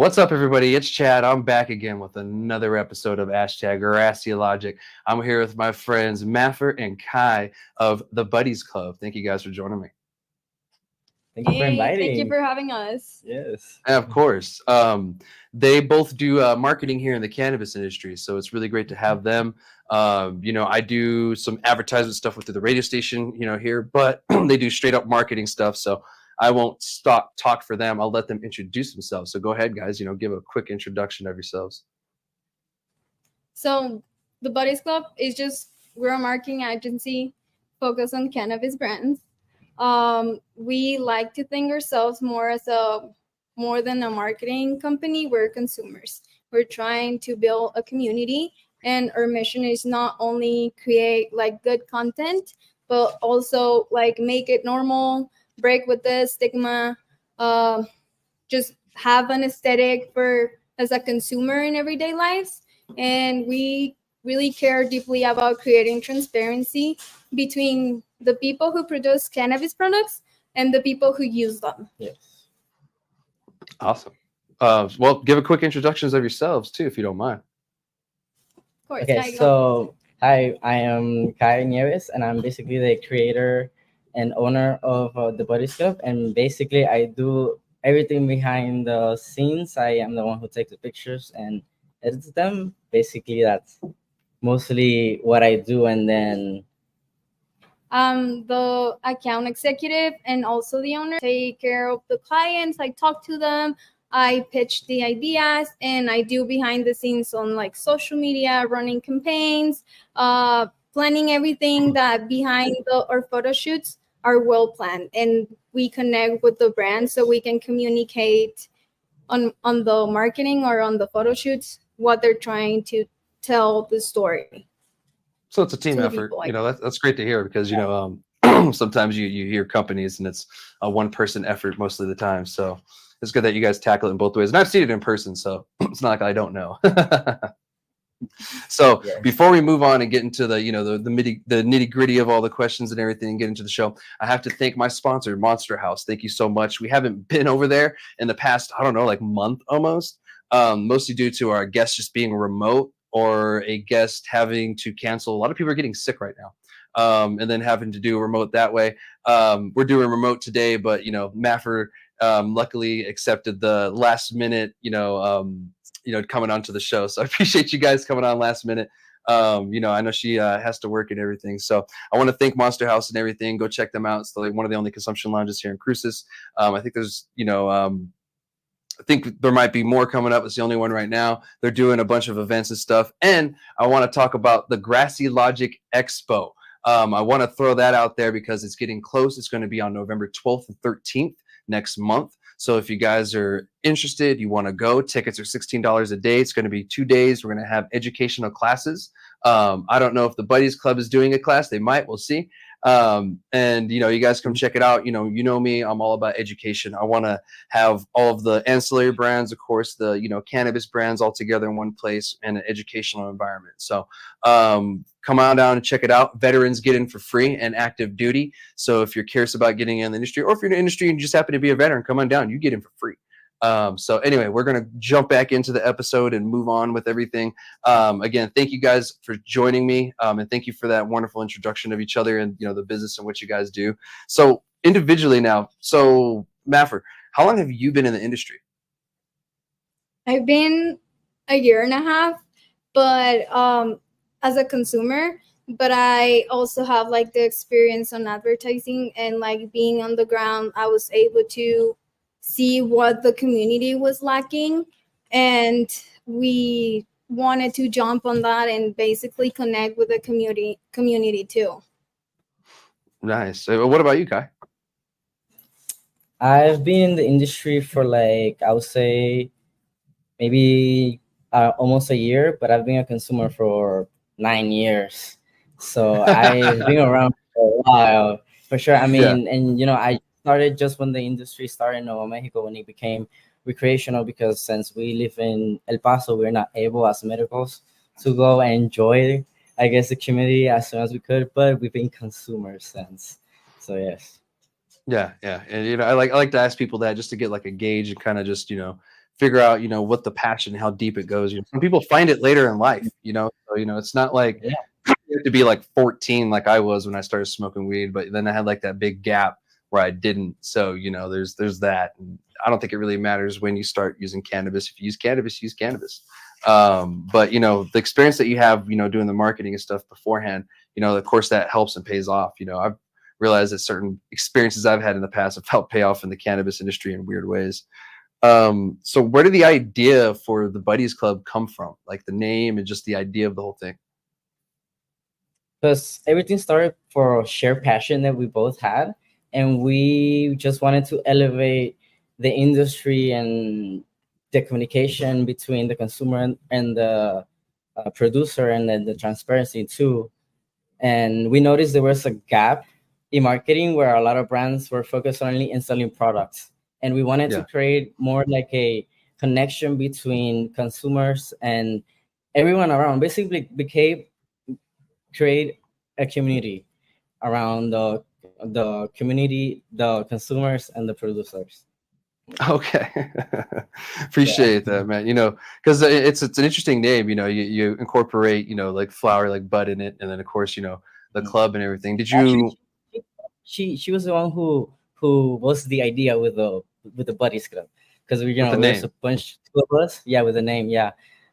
What's up, everybody? It's Chad. I'm back again with another episode of Grassy. I'm here with my friends Mafer and Kai of the Buddies Club. Thank you guys for joining me. Thank you for Hey, inviting. thank you for having us. Yes. And of course, they both do marketing here in the cannabis industry, so it's really great to have them. I do some advertisement stuff with the radio station, here, but they do straight up marketing stuff. So I won't stop talk for them. I'll let them introduce themselves. So go ahead, guys. Give a quick introduction of yourselves. So the Buddies Club is we're a marketing agency focused on cannabis brands. We like to think ourselves more than a marketing company. We're consumers. We're trying to build a community, and our mission is not only create good content, but also make it normal, break with the stigma, just have an aesthetic as a consumer in everyday lives. And we really care deeply about creating transparency between the people who produce cannabis products and the people who use them. Yes. Awesome. Well, give a quick introductions of yourselves too, if you don't mind. Of course. Okay, so hi, I am Kai Nieves, and I'm basically the creator and owner of the Buddies Club. And basically, I do everything behind the scenes. I am the one who takes the pictures and edits them. Basically, that's mostly what I do. And then I'm the account executive and also the owner. Take care of the clients. I talk to them. I pitch the ideas, and I do behind the scenes on social media, running campaigns, planning everything that behind our photo shoots are well planned, and we connect with the brand so we can communicate on the marketing or on the photo shoots what they're trying to tell the story. So it's a team effort. That's great to hear because sometimes you hear companies and it's a one person effort most of the time. So it's good that you guys tackle it in both ways. And I've seen it in person, so it's not like I don't know. So before we move on and get into the nitty gritty of all the questions and everything and get into the show, I have to thank my sponsor, Monster House. Thank you so much. We haven't been over there in the past, month almost, mostly due to our guests just being remote or a guest having to cancel. A lot of people are getting sick right now, and then having to do remote that way. We're doing remote today, but Mafer luckily accepted the last minute, coming onto the show. So I appreciate you guys coming on last minute. I know she has to work and everything. So I want to thank Monster House and everything. Go check them out. It's one of the only consumption lounges here in Cruces. I think there's, I think there might be more coming up. It's the only one right now. They're doing a bunch of events and stuff. And I want to talk about the Grassy Expo. I want to throw that out there because it's getting close. It's going to be on November 12th and 13th next month. So if you guys are interested, you want to go, tickets are $16 a day. It's going to be 2 days. We're going to have educational classes. I don't know if the Buddies Club is doing a class. They might. We'll see. And you guys come check it out. You know me, I'm all about education. I want to have all of the ancillary brands, of course, the cannabis brands all together in one place and an educational environment. So come on down and check it out. Veterans get in for free and active duty. So if you're curious about getting in the industry, or if you're in the industry and you just happen to be a veteran, come on down, you get in for free. So anyway, we're going to jump back into the episode and move on with everything. Again, thank you guys for joining me. And thank you for that wonderful introduction of each other and, the business and what you guys do. So individually now, so Mafer, how long have you been in the industry? I've been a year and a half, but, as a consumer, but I also have the experience on advertising and being on the ground. I was able to see what the community was lacking, and we wanted to jump on that and basically connect with the community too. Nice. So what about you, Kai? I've been in the industry for I would say maybe almost a year, but I've been a consumer for 9 years. So I've been around for a while, for sure. I mean, and I started just when the industry started in Nuevo Mexico, when it became recreational, because since we live in El Paso, we're not able as medicals to go and enjoy, I guess, the community as soon as we could, but we've been consumers since. So yes. Yeah. And I like to ask people that just to get a gauge and kind of just figure out, what the passion, how deep it goes. Some people find it later in life, so, it's not like Yeah. you have to be like 14 like I was when I started smoking weed, but then I had like that big gap where I didn't. So, there's that. And I don't think it really matters when you start using cannabis. If you use cannabis, use cannabis. But the experience that you have, doing the marketing and stuff beforehand, of course that helps and pays off. I've realized that certain experiences I've had in the past have helped pay off in the cannabis industry in weird ways. So where did the idea for the Buddies Club come from? Like the name and just the idea of the whole thing? Because everything started for a shared passion that we both had, and we just wanted to elevate the industry and the communication between the consumer and the producer, and then the transparency too. And we noticed there was a gap in marketing where a lot of brands were focused only in selling products, and we wanted to create more like a connection between consumers and everyone around. Basically, create a community around the community, the consumers, and the producers. Okay. Appreciate that, man. Because it's an interesting name. You incorporate like flower, like bud in it, and then of course the club and everything. Did you? Actually, she was the one who was the idea with the Buddies Club, because there's a bunch of us. Yeah, with the name. Yeah.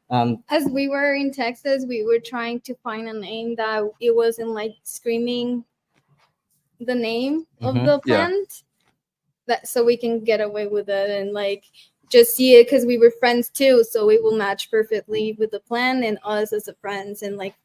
As we were in Texas, we were trying to find a name that it wasn't like screaming the name of the plant, that so we can get away with it and like just see it, because we were friends too, so it will match perfectly with the plant and us as a friends and like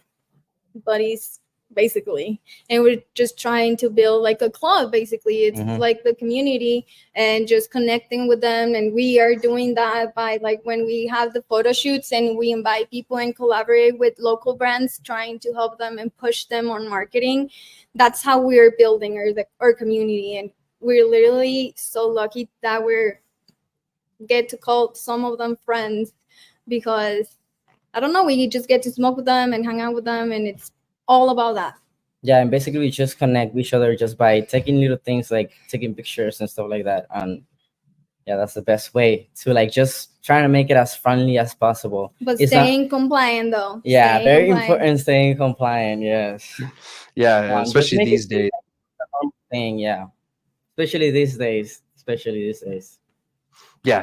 buddies basically. And we're just trying to build like a club basically. It's like the community and just connecting with them, and we are doing that by like when we have the photo shoots and we invite people and collaborate with local brands, trying to help them and push them on marketing. That's how we're building our community. And we're literally so lucky that we get to call some of them friends, because I don't know, we just get to smoke with them and hang out with them, and it's all about that. Yeah, and basically we just connect with each other just by taking little things like taking pictures and stuff like that. And yeah, that's the best way to like just trying to make it as friendly as possible. But staying compliant though. Yeah, very important, staying compliant. Yes. Yeah, especially these days. Yeah, especially these days. Yeah,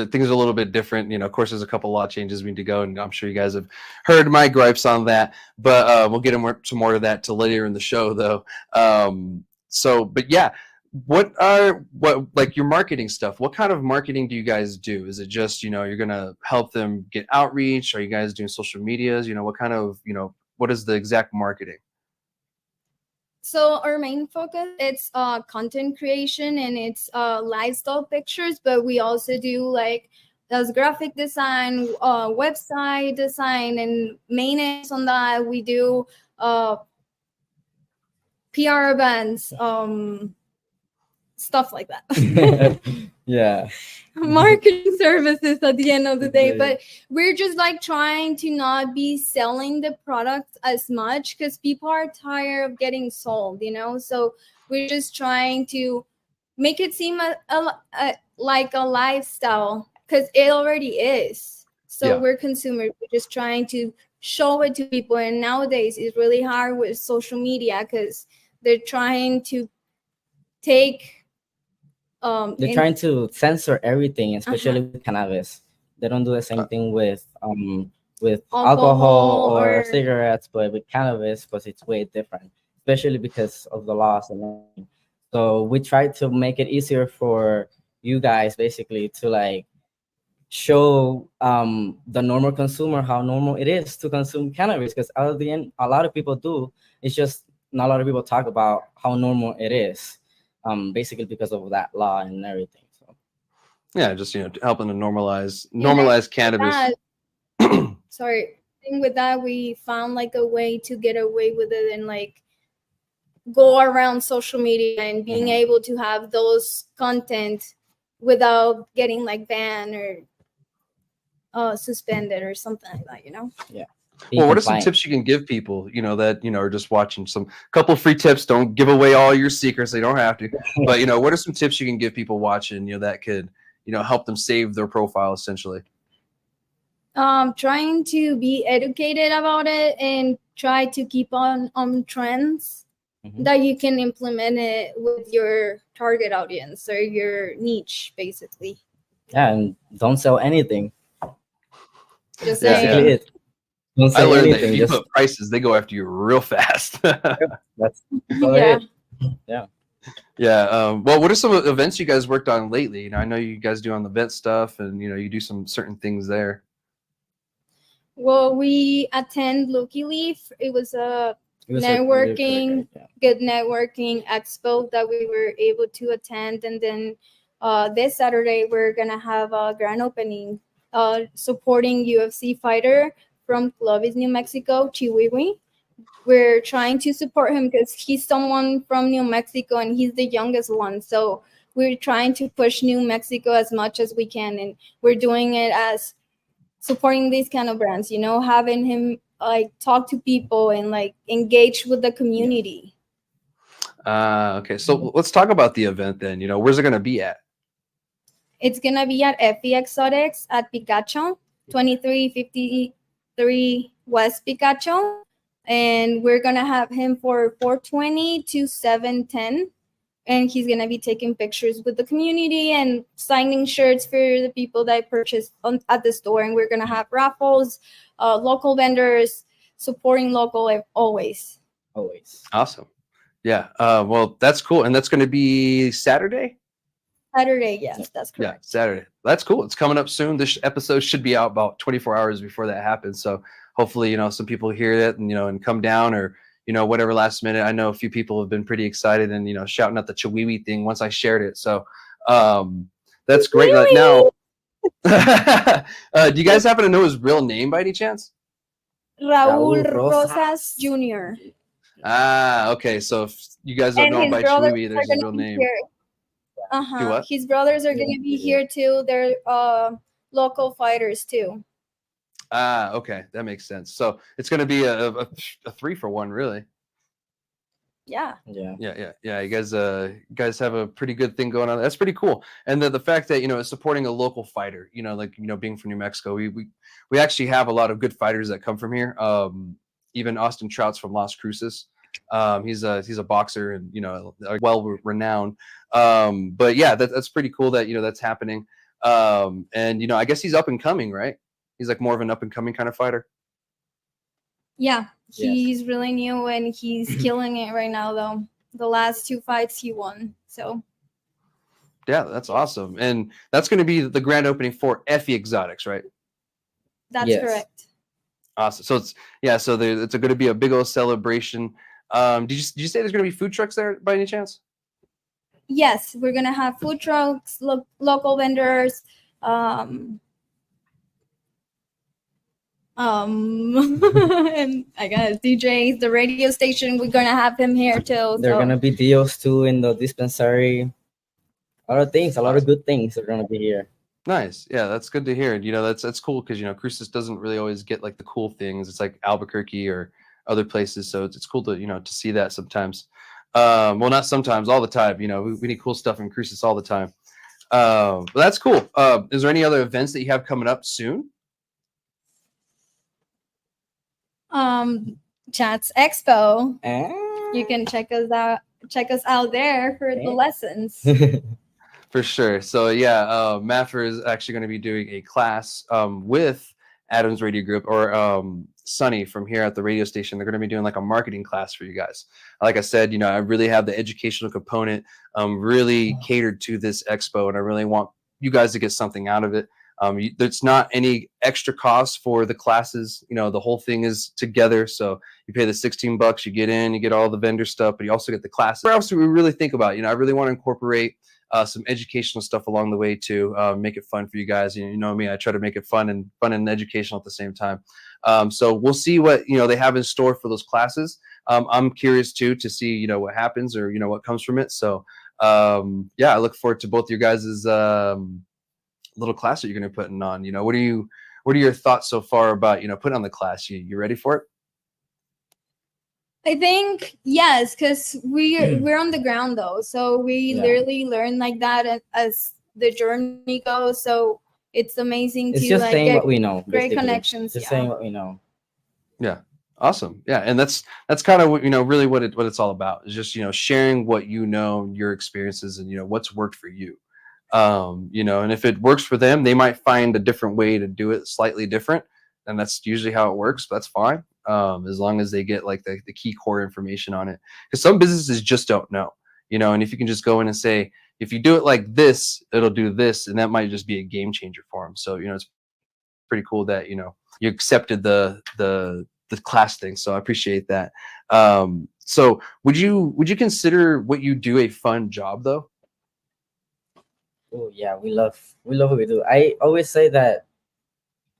things are a little bit different. Of course, there's a couple law changes we need to go, and I'm sure you guys have heard my gripes on that. But we'll get some more of that to later in the show, though. But yeah, what like your marketing stuff? What kind of marketing do you guys do? Is it just you're gonna help them get outreach? Are you guys doing social medias? What kind of what is the exact marketing? So our main focus, it's content creation and it's lifestyle pictures, but we also do like does graphic design, website design, and maintenance on that. We do PR events, stuff like that. Yeah. Marketing services at the end of the day. But we're just like trying to not be selling the products as much, because people are tired of getting sold, so we're just trying to make it seem like a lifestyle, because it already is. So we're consumers. We're just trying to show it to people. And nowadays it's really hard with social media, because they're trying to take they're trying to censor everything, especially with cannabis. They don't do the same thing with alcohol or cigarettes, but with cannabis, because it's way different, especially because of the laws and everything. So we try to make it easier for you guys basically to like show the normal consumer how normal it is to consume cannabis, because at the end a lot of people do. It's just not a lot of people talk about how normal it is. Basically because of that law and everything. So yeah, just helping to normalize cannabis. Sorry, with that we found like a way to get away with it and like go around social media and being able to have those content without getting like banned or suspended or something like that. Yeah. Well, what are some tips you can give people, that, are just watching? Some couple free tips. Don't give away all your secrets. They don't have to. But, what are some tips you can give people watching, that could, help them save their profile essentially? Trying to be educated about it and try to keep on trends that you can implement it with your target audience or your niche, basically. Yeah, and don't sell anything. Just Basically it. Don't I say learned that anything. if you Just put prices, they go after you real fast. that's yeah. it. Yeah. Well, what are some events you guys worked on lately? I know you guys do on the event stuff, and you do some certain things there. Well, we attend Lucky Leaf. It was a It was networking, yeah. good networking expo that we were able to attend. And then this Saturday, we're going to have a grand opening supporting UFC fighter from Clovis, New Mexico, Chihuahua. We're trying to support him because he's someone from New Mexico and he's the youngest one. So we're trying to push New Mexico as much as we can. And we're doing it as supporting these kind of brands, having him like talk to people and like engage with the community. Okay. So let's talk about the event then. Where's it going to be at? It's gonna be at FE Exotics at Picacho, 2353 West Picacho, and we're gonna have him for 4:20 to 7:10. And he's going to be taking pictures with the community and signing shirts for the people that purchased at the store. And we're going to have raffles, local vendors, supporting local always. Awesome. Yeah. Well, that's cool. And that's going to be Saturday? Saturday, yes, that's correct. Yeah, Saturday. That's cool. It's coming up soon. This episode should be out about 24 hours before that happens. So hopefully, some people hear it and come down or whatever last minute. I know a few people have been pretty excited and, shouting out the Chihuahua thing once I shared it. So that's great. Now, do you guys happen to know his real name by any chance? Raul Rosas Jr. Okay. So if you guys don't know him by Chihuahua, there's his real name. His brothers are going to be here too. They're local fighters too. Okay. That makes sense. So it's going to be a 3-for-1, really. Yeah. You guys have a pretty good thing going on. That's pretty cool. And the fact that it's supporting a local fighter, being from New Mexico, we actually have a lot of good fighters that come from here. Even Austin Trout's from Las Cruces. He's a boxer and well renowned. But yeah, that's pretty cool that that's happening. And I guess he's up and coming, right? He's like more of an up and coming kind of fighter. Yeah, he's really new and he's killing it right now, though. The last 2 fights he won. So yeah, that's awesome. And that's going to be the grand opening for FE Exotics, right? That's correct. Awesome. So it's going to be a big old celebration. Did you say there's going to be food trucks there by any chance? Yes, we're going to have food trucks, local vendors, and I guess DJs, the radio station, we're gonna have him here too. There are gonna be deals too in the dispensary. A lot of things, a lot of good things are gonna be here. Nice. Yeah, that's good to hear. That's cool because Cruces doesn't really always get like the cool things. It's like Albuquerque or other places, so it's cool to to see that sometimes. Well, not sometimes, all the time. We need cool stuff in Cruces all the time. But that's cool. Is there any other events that you have coming up soon? Chats Expo. You can check us out there for the lessons. For sure. So yeah, Mafer is actually going to be doing a class with Adam's Radio Group or Sunny from here at the radio station. They're going to be doing like a marketing class for you guys. Like I said, I really have the educational component really catered to this expo, and I really want you guys to get something out of it. There's not any extra cost for the classes. The whole thing is together. So you pay the $16, you get in, you get all the vendor stuff, but you also get the classes. What else do we really think about? I really want to incorporate some educational stuff along the way too. Make it fun for you guys. You know me, I try to make it fun and educational at the same time. So we'll see what they have in store for those classes. I'm curious too to see what happens or what comes from it. So yeah, I look forward to both your guys's little class that you're going to be putting on. What are your thoughts so far about putting on the class? You ready for it? I think yes, because we're on the ground though, so we literally learn like that as the journey goes. So it's amazing It's to just like saying get what we know. great basically. connections. Just Yeah. saying what we know. Yeah. Awesome. Yeah. And that's kind of what, really what it's all about is just, sharing what you know, your experiences and, what's worked for you. And if it works for them, they might find a different way to do it slightly different. And that's usually how it works. That's fine. As long as they get like the key core information on it. Because some businesses just don't know, and if you can just go in and say, if you do it like this, it'll do this. And that might just be a game changer for them. So, it's pretty cool that, you accepted the class thing. So I appreciate that. So would you consider what you do a fun job though? Oh yeah, we love what we do. I always say that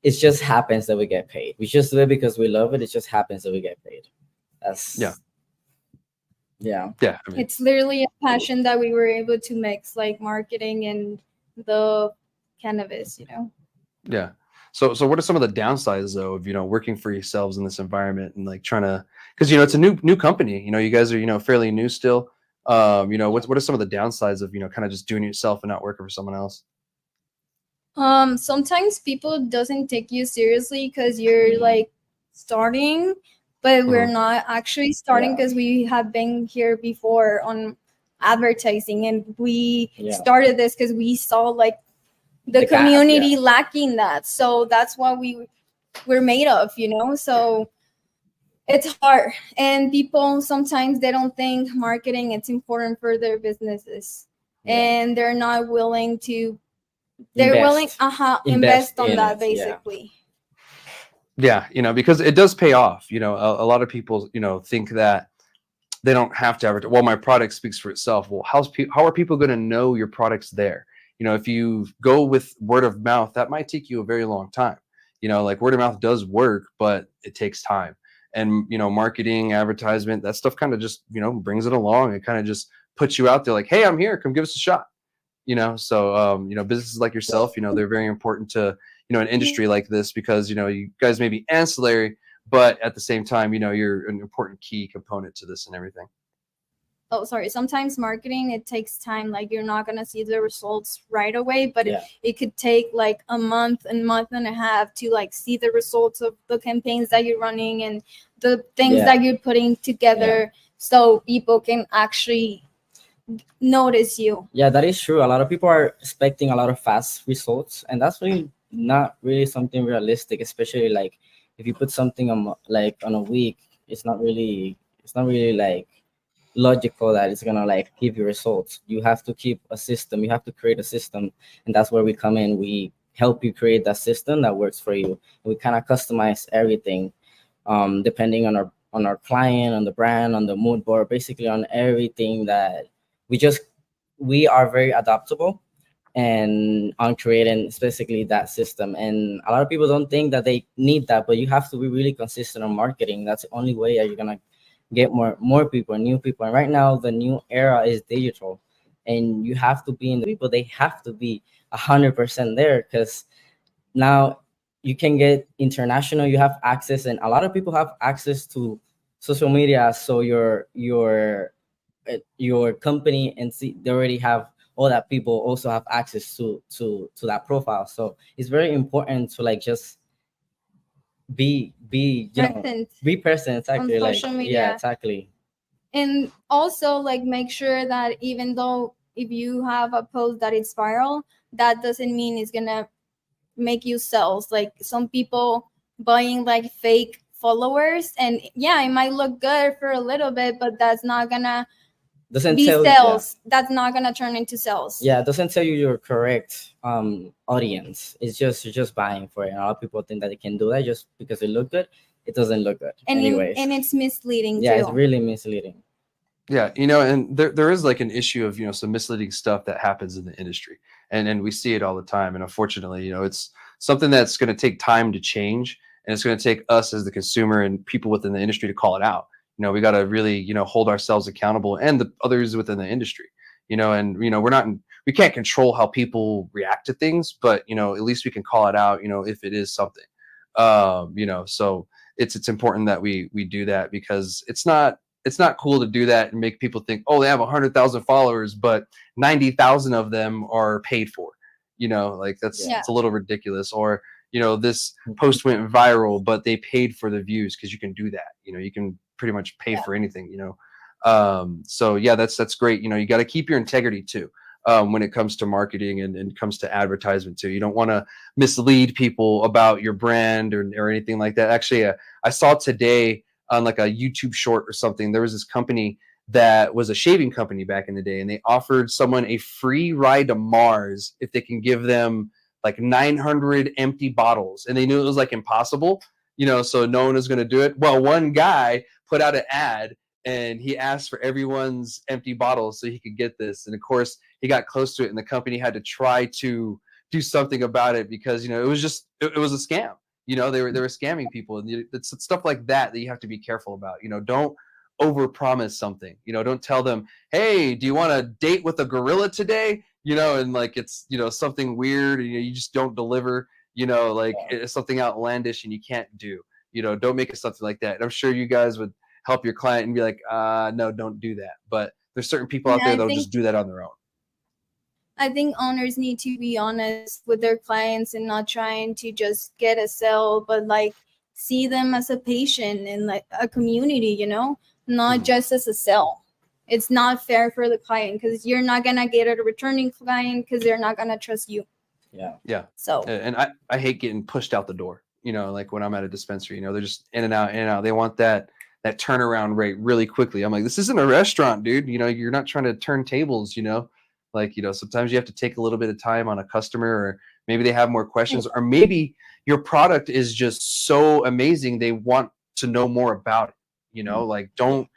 it just happens that we get paid. We just do it because we love it. It just happens that we get paid. That's Yeah. Yeah. I mean, It's literally a passion that we were able to mix like marketing and the cannabis, yeah. So what are some of the downsides though of, working for yourselves in this environment and like trying to, because, it's a new company, you guys are, fairly new still. What are some of the downsides of, kind of just doing it yourself and not working for someone else? Sometimes people doesn't take you seriously because you're like starting, but we're not actually starting Yeah. because we have been here before on advertising, and we Yeah. started this because we saw like the The gap, community yeah. lacking that. So that's what we're made of, so it's hard. And people sometimes they don't think marketing it's important for their businesses, Yeah. and they're not willing to willing invest on in that it, basically. Yeah, because it does pay off. A lot of people, think that they don't have to advertise. Well, my product speaks for itself. Well, how are people going to know your product's there? If you go with word of mouth, that might take you a very long time. Like word of mouth does work, but it takes time. And, marketing, advertisement, that stuff kind of just, brings it along. It kind of just puts you out there like, hey, I'm here. Come give us a shot. So, businesses like yourself, they're very important to, an industry like this because, you guys may be ancillary, but at the same time, you're an important key component to this and everything. Oh, sorry. Sometimes marketing, it takes time. Like you're not going to see the results right away, but it could take like a month and a half to like see the results of the campaigns that you're running and the things that you're putting together so people can actually notice you. Yeah, that is true. A lot of people are expecting a lot of fast results, and that's really not really something realistic, especially like if you put something on like on a week, it's not really like logical that it's gonna like give you results. You have to keep a system, you have to create a system, and that's where we come in. We help you create that system that works for you. We kind of customize everything depending on our client, on the brand, on the mood board, basically on everything that we are very adaptable and on creating specifically that system. And a lot of people don't think that they need that, but you have to be really consistent on marketing. That's the only way that you're gonna get more people, new people. And right now the new era is digital, and you have to be in the people. They have to be 100% there because now you can get international. You have access, and a lot of people have access to social media. So your company and see they already have all that people also have access to that profile. So it's very important to like just be Present be present, exactly, on like social media. yeah, exactly. And also like make sure that even though if you have a post that is viral, that doesn't mean it's gonna make you sales. Like some people buying like fake followers, and it might look good for a little bit, but that's not gonna Doesn't be tell sales. That's not gonna turn into sales. Yeah, it doesn't tell you your correct audience. It's just you're just buying for it. And a lot of people think that they can do that just because it look good. It doesn't look good. And anyways. and it's misleading Yeah, too. it's really misleading. Yeah, and there is like an issue of, some misleading stuff that happens in the industry. And we see it all the time. And unfortunately, it's something that's going to take time to change. And it's going to take us as the consumer and people within the industry to call it out. We got to really, hold ourselves accountable and the others within the industry, and, we can't control how people react to things, but, at least we can call it out, if it is something, so it's important that we do that because it's not, it's not cool to do that and make people think, oh, they have 100,000 followers, but 90,000 of them are paid for. You know, like that's Yeah. it's a little ridiculous. Or, you know, this post went viral, but they paid for the views, because you can do that. You know, you can pretty much pay for anything, you know. So yeah, that's great. You know, you got to keep your integrity too. When it comes to marketing and comes to advertisement too. You don't want to mislead people about your brand or anything like that. Actually, I saw today on like a YouTube short or something, there was this company that was a shaving company back in the day, and they offered someone a free ride to Mars if they can give them like 900 empty bottles, and they knew it was like impossible, you know, so no one was going to do it. Well, one guy put out an ad, and he asked for everyone's empty bottles so he could get this. And of course, he got close to it, and the company had to try to do something about it, because, you know, it was just it was a scam. You know, they were scamming people, and it's stuff like that you have to be careful about. You know, don't overpromise something. You know, don't tell them, hey, do you want to date with a gorilla today? You know, and like it's, you know, something weird, and you just don't deliver. You know, like it's something outlandish and you can't do. You know, don't make it something like that. And I'm sure you guys would help your client and be like, no, don't do that. But there's certain people out there that'll just do that on their own. I think owners need to be honest with their clients and not trying to just get a sale, but like see them as a patient and like a community, you know, not just as a sale. It's not fair for the client, because you're not going to get a returning client because they're not going to trust you. Yeah. Yeah. So, and I hate getting pushed out the door, you know, like when I'm at a dispensary, you know, they're just in and out, in and out. They want that turnaround rate really quickly. I'm like, this isn't a restaurant, dude. You know, you're not trying to turn tables, you know. Like, you know, sometimes you have to take a little bit of time on a customer, or maybe they have more questions, or maybe your product is just so amazing they want to know more about it. You know, like don't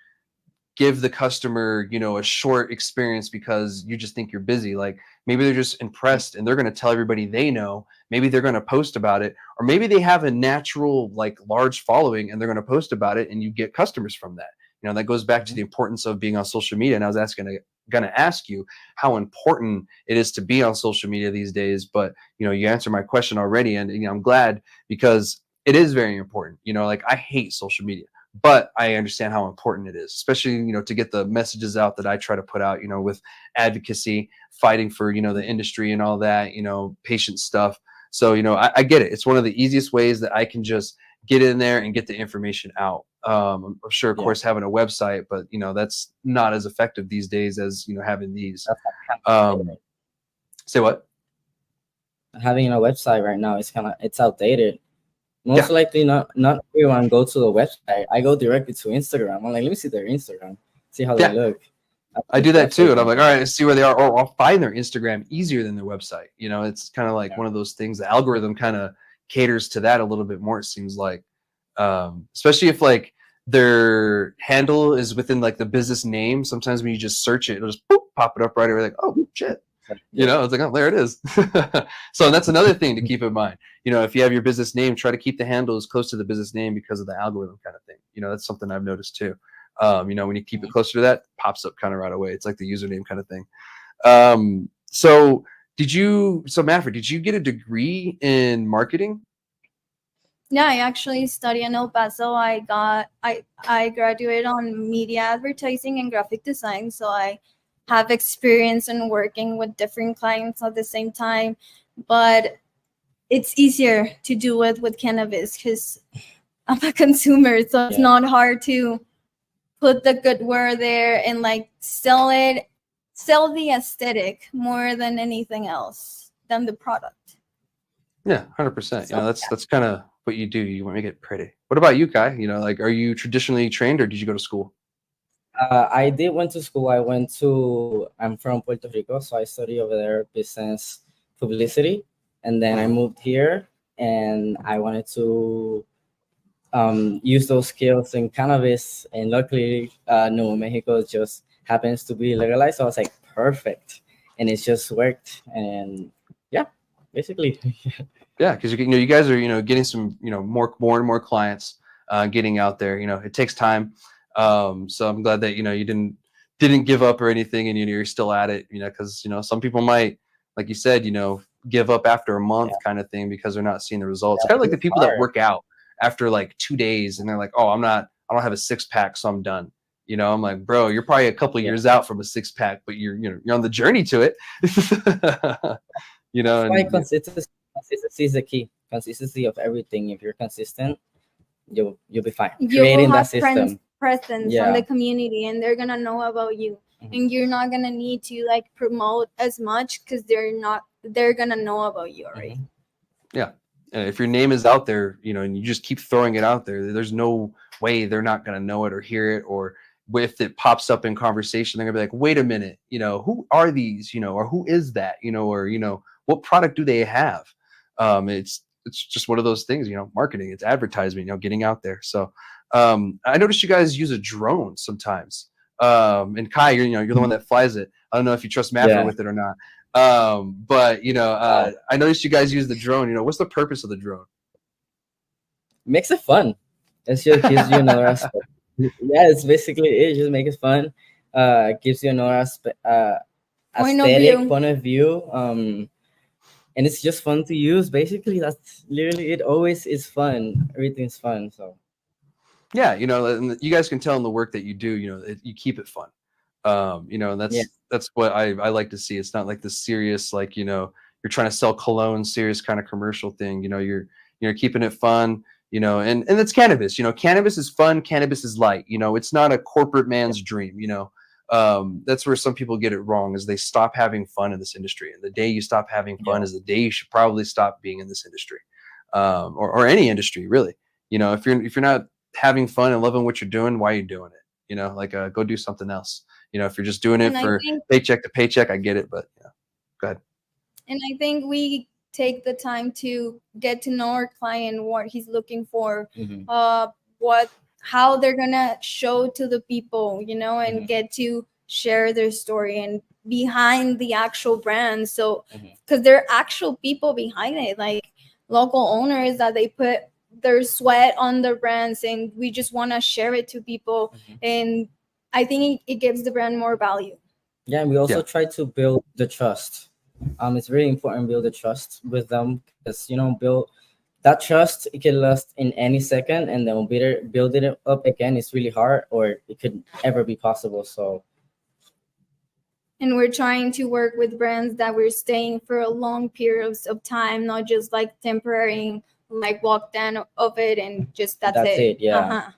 give the customer, you know, a short experience because you just think you're busy. Like maybe they're just impressed and they're going to tell everybody they know. Maybe they're going to post about it, or maybe they have a natural, like large following and they're going to post about it, and you get customers from that. You know, that goes back to the importance of being on social media. And I was going to ask you how important it is to be on social media these days, but you know, you answered my question already, and you know, I'm glad, because it is very important. You know, like I hate social media, but I understand how important it is, especially, you know, to get the messages out that I try to put out, you know, with advocacy, fighting for, you know, the industry and all that, you know, patient stuff. So, you know, I get it. It's one of the easiest ways that I can just get in there and get the information out. I'm sure, of course, having a website, but you know, that's not as effective these days as, you know, having these. Say what? Having a website right now is it's outdated. Most likely not everyone go to the website. I go directly to Instagram. I'm like, let me see their Instagram, see how they look. I do that too, and I'm like, all right, let's see where they are, or I'll find their Instagram easier than their website. You know, it's kind of like one of those things. The algorithm kind of caters to that a little bit more, it seems like, especially if like their handle is within like the business name. Sometimes when you just search it, it'll just pop it up right away, like, oh shit. You know, it's like, oh, there it is. So that's another thing to keep in mind. You know, if you have your business name, try to keep the handle as close to the business name because of the algorithm kind of thing. You know, that's something I've noticed too. You know, when you keep it closer to that, it pops up kind of right away. It's like the username kind of thing. So Mafer, did you get a degree in marketing? Yeah, I actually studied in El Paso. I graduated on media advertising and graphic design. So I have experience in working with different clients at the same time, but it's easier to do it with cannabis because I'm a consumer, so it's not hard to put the good word there and like sell the aesthetic more than anything else than the product. Yeah, 100%. You know, that's kind of what you do. You want to make it pretty. What about you, Kai? You know, like, are you traditionally trained or did you go to school? I went to school. I'm from Puerto Rico, so I studied over there business publicity, and then I moved here, and I wanted to use those skills in cannabis, and luckily, Nuevo Mexico just happens to be legalized. So I was like, perfect, and it's just worked, and yeah, basically. Yeah, because you guys are getting some more and more clients, getting out there. You know, it takes time. So I'm glad that you didn't give up or anything, and you're still at it. You know, because some people might, like you said, give up after a month kind of thing because they're not seeing the results. Kind of like the people that work out after like 2 days and they're like, oh, I don't have a 6-pack, so I'm done. You know, I'm like, bro, you're probably a couple Yeah. years out from a 6-pack, but you're on the journey to it. You know, That's why and consistency is the key. Consistency of everything. If you're consistent, you'll be fine. You will Creating that have system. presence Yeah. on the community, and they're gonna know about you. And you're not gonna need to like promote as much because they're gonna know about you already. yeah. And if your name is out there, you know, and you just keep throwing it out there, there's no way they're not going to know it or hear it. Or if it pops up in conversation, they're gonna be like, wait a minute, you know, who are these, you know, or who is that, you know, or, you know, what product do they have? It's just one of those things, you know, marketing, it's advertisement, you know, getting out there. So I noticed you guys use a drone sometimes. And Kai, you're the one that flies it. I don't know if you trust Mafer with it or not. But you know, I noticed you guys use the drone. You know, what's the purpose of the drone? Makes it fun. It just gives you another aspect. Yeah, it's basically it. Just make it fun. Gives you another aspect, aesthetic point of view. And it's just fun to use. Basically, that's literally it. Always is fun. Everything's fun. So yeah, you know, and you guys can tell in the work that you do. You know, you keep it fun. You know, and that's what I like to see. It's not like this serious, like, you know, you're trying to sell cologne, serious kind of commercial thing. You know, you're keeping it fun. You know, and it's cannabis. You know, cannabis is fun. Cannabis is light. You know, it's not a corporate man's dream. You know, that's where some people get it wrong, is they stop having fun in this industry. And the day you stop having fun is the day you should probably stop being in this industry, or any industry really. You know, if you're not having fun and loving what you're doing, why are you doing it? You know, like go do something else. You know, if you're just doing it for paycheck to paycheck, I get it, but yeah, go ahead. And I think we take the time to get to know our client, what he's looking for, how they're gonna show to the people, you know, and get to share their story and behind the actual brand. So, because there are actual people behind it, like local owners that they put their sweat on their brands, and we just want to share it to people. And I think it gives the brand more value. Yeah, and we also try to build the trust. It's really important to build the trust with them, because, you know, build that trust, it can last in any second, and then build it up again. It's really hard, or it could ever be possible. So, and we're trying to work with brands that we're staying for a long periods of time, not just like temporary, like walk down of it and just that's it. Yeah.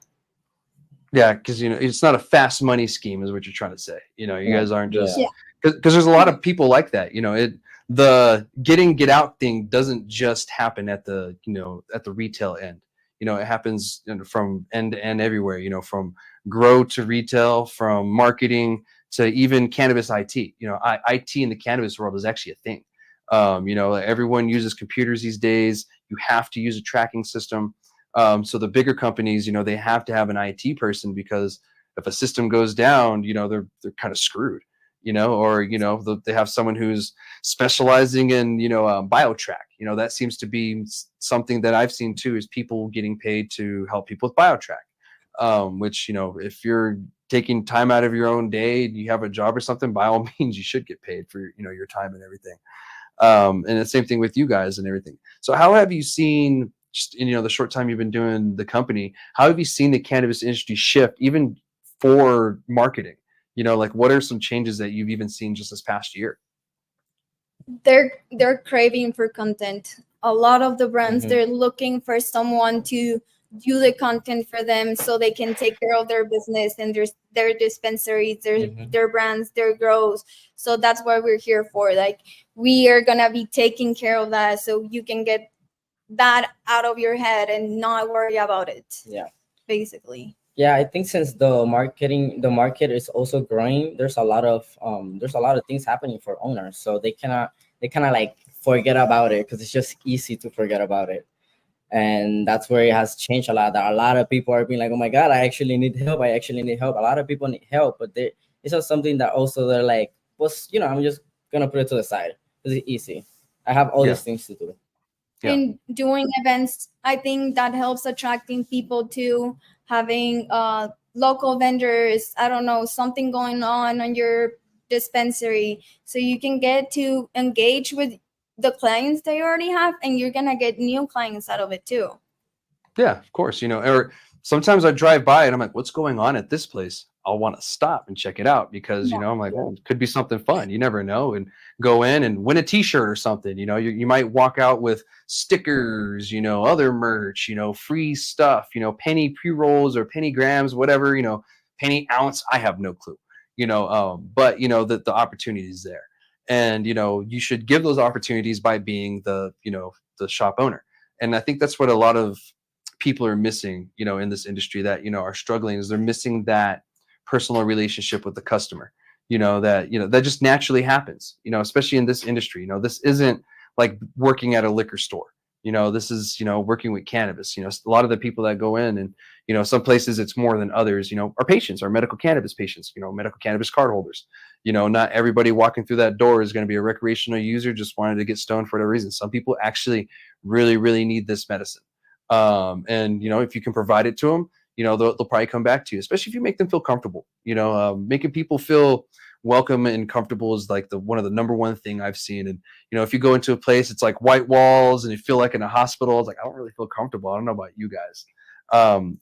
Yeah, because, you know, it's not a fast money scheme, is what you're trying to say. You know, you guys aren't just because there's a lot of people like that. You know, the get out thing doesn't just happen at the, you know, at the retail end. You know, it happens from end to end everywhere. You know, from grow to retail, from marketing to even cannabis IT. You know, IT in the cannabis world is actually a thing. You know, everyone uses computers these days. You have to use a tracking system. So the bigger companies, you know, they have to have an IT person, because if a system goes down, you know, they're kind of screwed, you know, or, you know, they have someone who's specializing in, you know, BioTrack. You know, that seems to be something that I've seen too, is people getting paid to help people with BioTrack, which, you know, if you're taking time out of your own day, you have a job or something, by all means, you should get paid for, you know, your time and everything. And the same thing with you guys and everything. So how have you seen, just in, you know, the short time you've been doing the company, how have you seen the cannabis industry shift, even for marketing? You know, like, what are some changes that you've even seen just this past year? They're craving for content. A lot of the brands, they're looking for someone to do the content for them, so they can take care of their business and their dispensaries, their brands, their grows. So that's what we're here for. Like, we are gonna be taking care of that, so you can get that out of your head and not worry about it. Yeah, basically. Yeah, I think since the market is also growing, there's a lot of things happening for owners, so they kind of like forget about it, because it's just easy to forget about it. And that's where it has changed a lot. That a lot of people are being like, oh my God, I actually need help. A lot of people need help, but it's not something that also they're like, well, you know, I'm just gonna put it to the side because it's easy. I have all these things to do. And doing events, I think that helps attracting people to having local vendors. I don't know, something going on your dispensary, so you can get to engage with the clients that you already have, and you're gonna get new clients out of it too. Yeah, of course. You know, or sometimes I drive by and I'm like, what's going on at this place? I'll want to stop and check it out because, you know, I'm like, well, it could be something fun. You never know. And go in and win a t-shirt or something. You know, you might walk out with stickers, you know, other merch, you know, free stuff, you know, penny pre-rolls or penny grams, whatever, you know, penny ounce. I have no clue, you know, but, you know, the opportunity is there. And, you know, you should give those opportunities by being the, you know, the shop owner. And I think that's what a lot of people are missing, you know, in this industry that, you know, are struggling, is they're missing that personal relationship with the customer, you know, that just naturally happens, you know, especially in this industry. You know, this isn't like working at a liquor store. You know, this is, you know, working with cannabis. You know, a lot of the people that go in, and, you know, some places it's more than others, you know, are patients, are medical cannabis patients, you know, medical cannabis card holders. You know, not everybody walking through that door is going to be a recreational user just wanted to get stoned for whatever reason. Some people actually really need this medicine. And, you know, if you can provide it to them, you know, they'll probably come back to you, especially if you make them feel comfortable. You know, making people feel welcome and comfortable is like one of the number one thing I've seen. And, you know, if you go into a place, it's like white walls and you feel like in a hospital, it's like, I don't really feel comfortable. I don't know about you guys.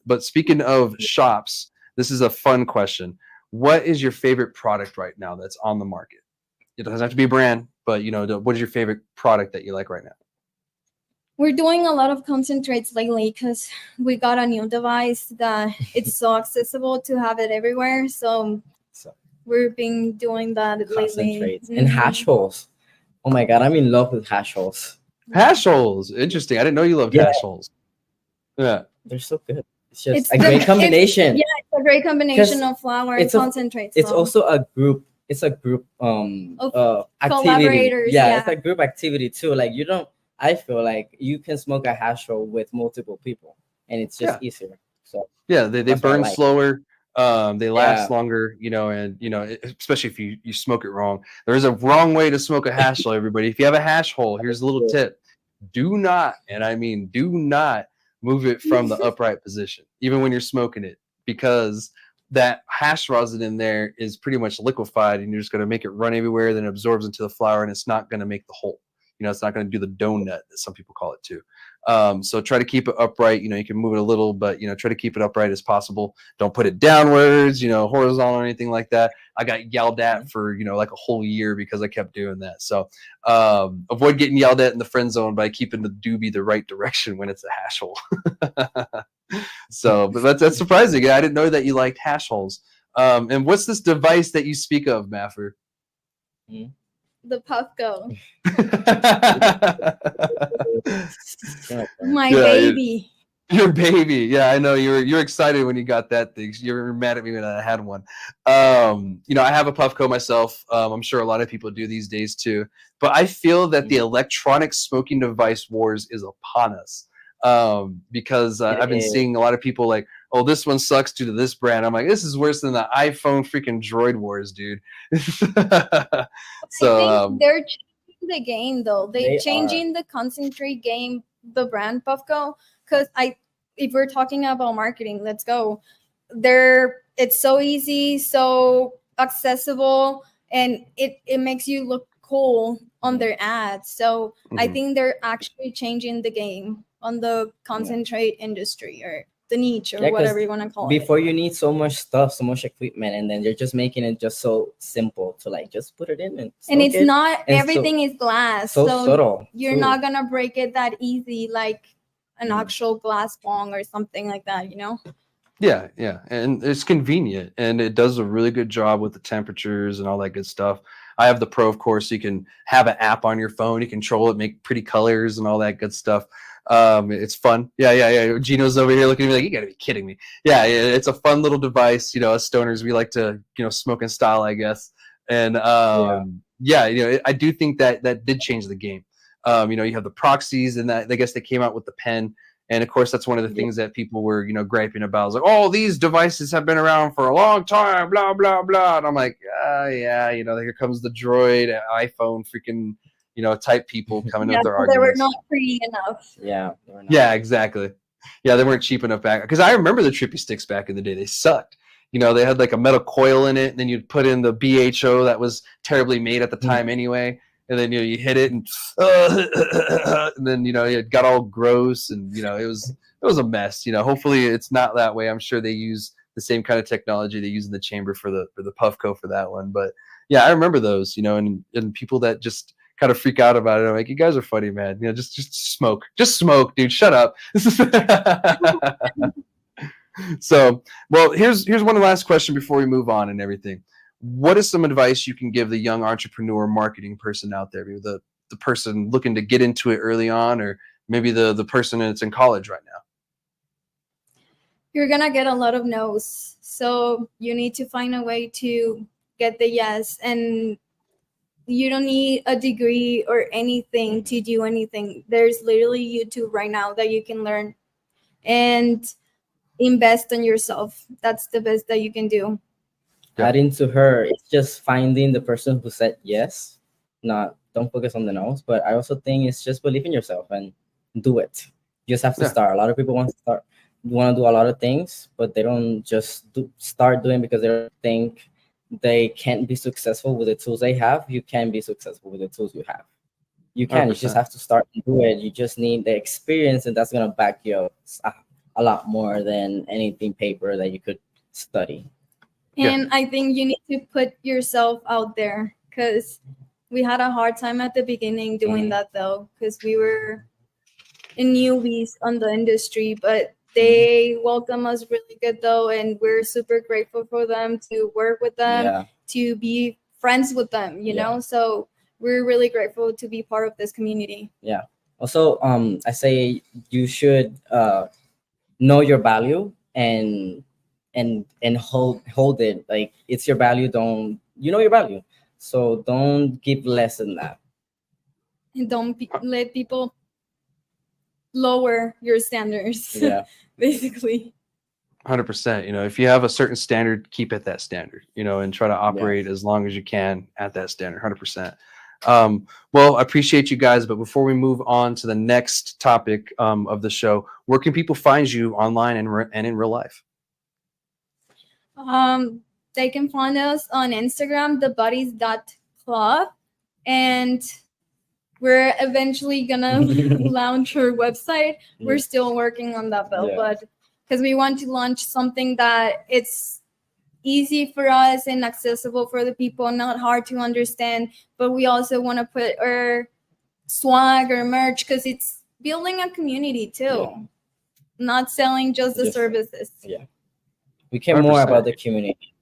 But speaking of shops, this is a fun question. What is your favorite product right now that's on the market? It doesn't have to be a brand, but, you know, what is your favorite product that you like right now? We're doing a lot of concentrates lately because we got a new device that it's so accessible to have it everywhere. So we've been doing that lately. Concentrates and hash holes. Oh my God, I'm in love with hash holes. Hash holes. Interesting. I didn't know you loved hash holes. Yeah. They're so good. It's just a great combination. It's a great combination of flour and concentrates. It's also a group. It's a group of activity. Collaborators. Yeah, it's a group activity too. Like I feel like you can smoke a hash roll with multiple people, and it's just easier. So yeah, they burn slower. They last longer, you know, and, you know, especially if you smoke it wrong. There is a wrong way to smoke a hash hole, everybody. If you have a hash hole, here's a little tip. Do not, and I mean do not, move it from the upright position, even when you're smoking it, because that hash rosin in there is pretty much liquefied, and you're just going to make it run everywhere, then it absorbs into the flour, and it's not going to make the hole. You know, it's not going to do the donut that some people call it too. So try to keep it upright. You know, you can move it a little, but, you know, try to keep it upright as possible. Don't put it downwards, you know, horizontal or anything like that. I got yelled at for, you know, like a whole year because I kept doing that. So avoid getting yelled at in the friend zone by keeping the doobie the right direction when it's a hash hole. So, but that's surprising. Yeah, I didn't know that you liked hash holes. And what's this device that you speak of, Mafer? The Puffco. My baby. Your baby. Yeah, I know you're excited when you got that thing. You were mad at me when I had one. You know, I have a Puffco myself. I'm sure a lot of people do these days too. But I feel that the electronic smoking device wars is upon us. Because I've been seeing a lot of people like, oh, this one sucks due to this brand. I'm like, this is worse than the iPhone freaking Droid wars, dude. So I think they're changing the game though. They're changing the concentrate game, the brand Puffco. Because if we're talking about marketing, let's go. It's so easy, so accessible, and it makes you look cool on their ads. So I think they're actually changing the game on the concentrate industry, or the niche, or whatever you want to call it. Before you need so much stuff, so much equipment, and then you're just making it just so simple to like just put it in and it's not everything is glass, so subtle. You're not gonna break it that easy like an actual glass bong or something like that, you know. Yeah, and it's convenient, and it does a really good job with the temperatures and all that good stuff. I have the Pro, of course, so you can have an app on your phone, you control it, make pretty colors and all that good stuff. It's fun. Yeah. Gino's over here looking at me like, you gotta be kidding me. Yeah, it's a fun little device. You know, us stoners, we like to, you know, smoke in style, I guess. And you know, I do think that did change the game. You know, you have the proxies, and that I guess they came out with the pen. And of course, that's one of the things that people were, you know, griping about. I was like, oh, these devices have been around for a long time, blah, blah, blah. And I'm like, yeah, you know, here comes the Droid, iPhone, freaking, you know, type people coming up with their arguments. They were not free enough. Yeah, exactly. Yeah, they weren't cheap enough back. Because I remember the trippy sticks back in the day. They sucked. You know, they had like a metal coil in it, and then you'd put in the BHO that was terribly made at the time anyway. And then, you know, you hit it, and then, you know, it got all gross, and, you know, it was a mess. You know, hopefully it's not that way. I'm sure they use the same kind of technology they use in the chamber for the Puffco for that one. But yeah, I remember those, and people that just kind of freak out about it. I'm like, you guys are funny, man. Just smoke, dude. Shut up. So, well, here's one last question before we move on and everything. What is some advice you can give the young entrepreneur marketing person out there? Maybe the person looking to get into it early on, or maybe the person that's in college right now? You're gonna get a lot of no's, so you need to find a way to get the yes. And you don't need a degree or anything to do anything. There's literally YouTube right now that you can learn, and invest in yourself. That's the best that you can do. Yeah. Adding to her, it's just finding the person who said yes. Don't focus on the no's, but I also think it's just believe in yourself and do it. You just have to start. A lot of people want to do a lot of things, but they don't just start doing because they think they can't be successful with the tools they have. You can be successful with the tools you have. You can. 100%. You just have to start and do it. You just need the experience, and that's gonna back you up a lot more than anything paper that you could study. And I think you need to put yourself out there, because we had a hard time at the beginning doing that, though, because we were newbies on the industry, but they welcome us really good, though, and we're super grateful for them, to work with them, to be friends with them, you know? So we're really grateful to be part of this community. Yeah. Also, I say you should know your value and hold it. Like, it's your value. You know your value, so don't give less than that. And don't let people lower your standards. Yeah. Basically. 100%. If you have a certain standard, keep at that standard, and try to operate as long as you can at that standard. 100%. Well, I appreciate you guys, but before we move on to the next topic of the show, where can people find you online and in real life? They can find us on Instagram, thebuddies.club, and we're eventually gonna launch our website. We're still working on that, but because we want to launch something that it's easy for us and accessible for the people, not hard to understand, but we also want to put our swag or merch, because it's building a community too, not selling just the services. We care 100%. More about the community.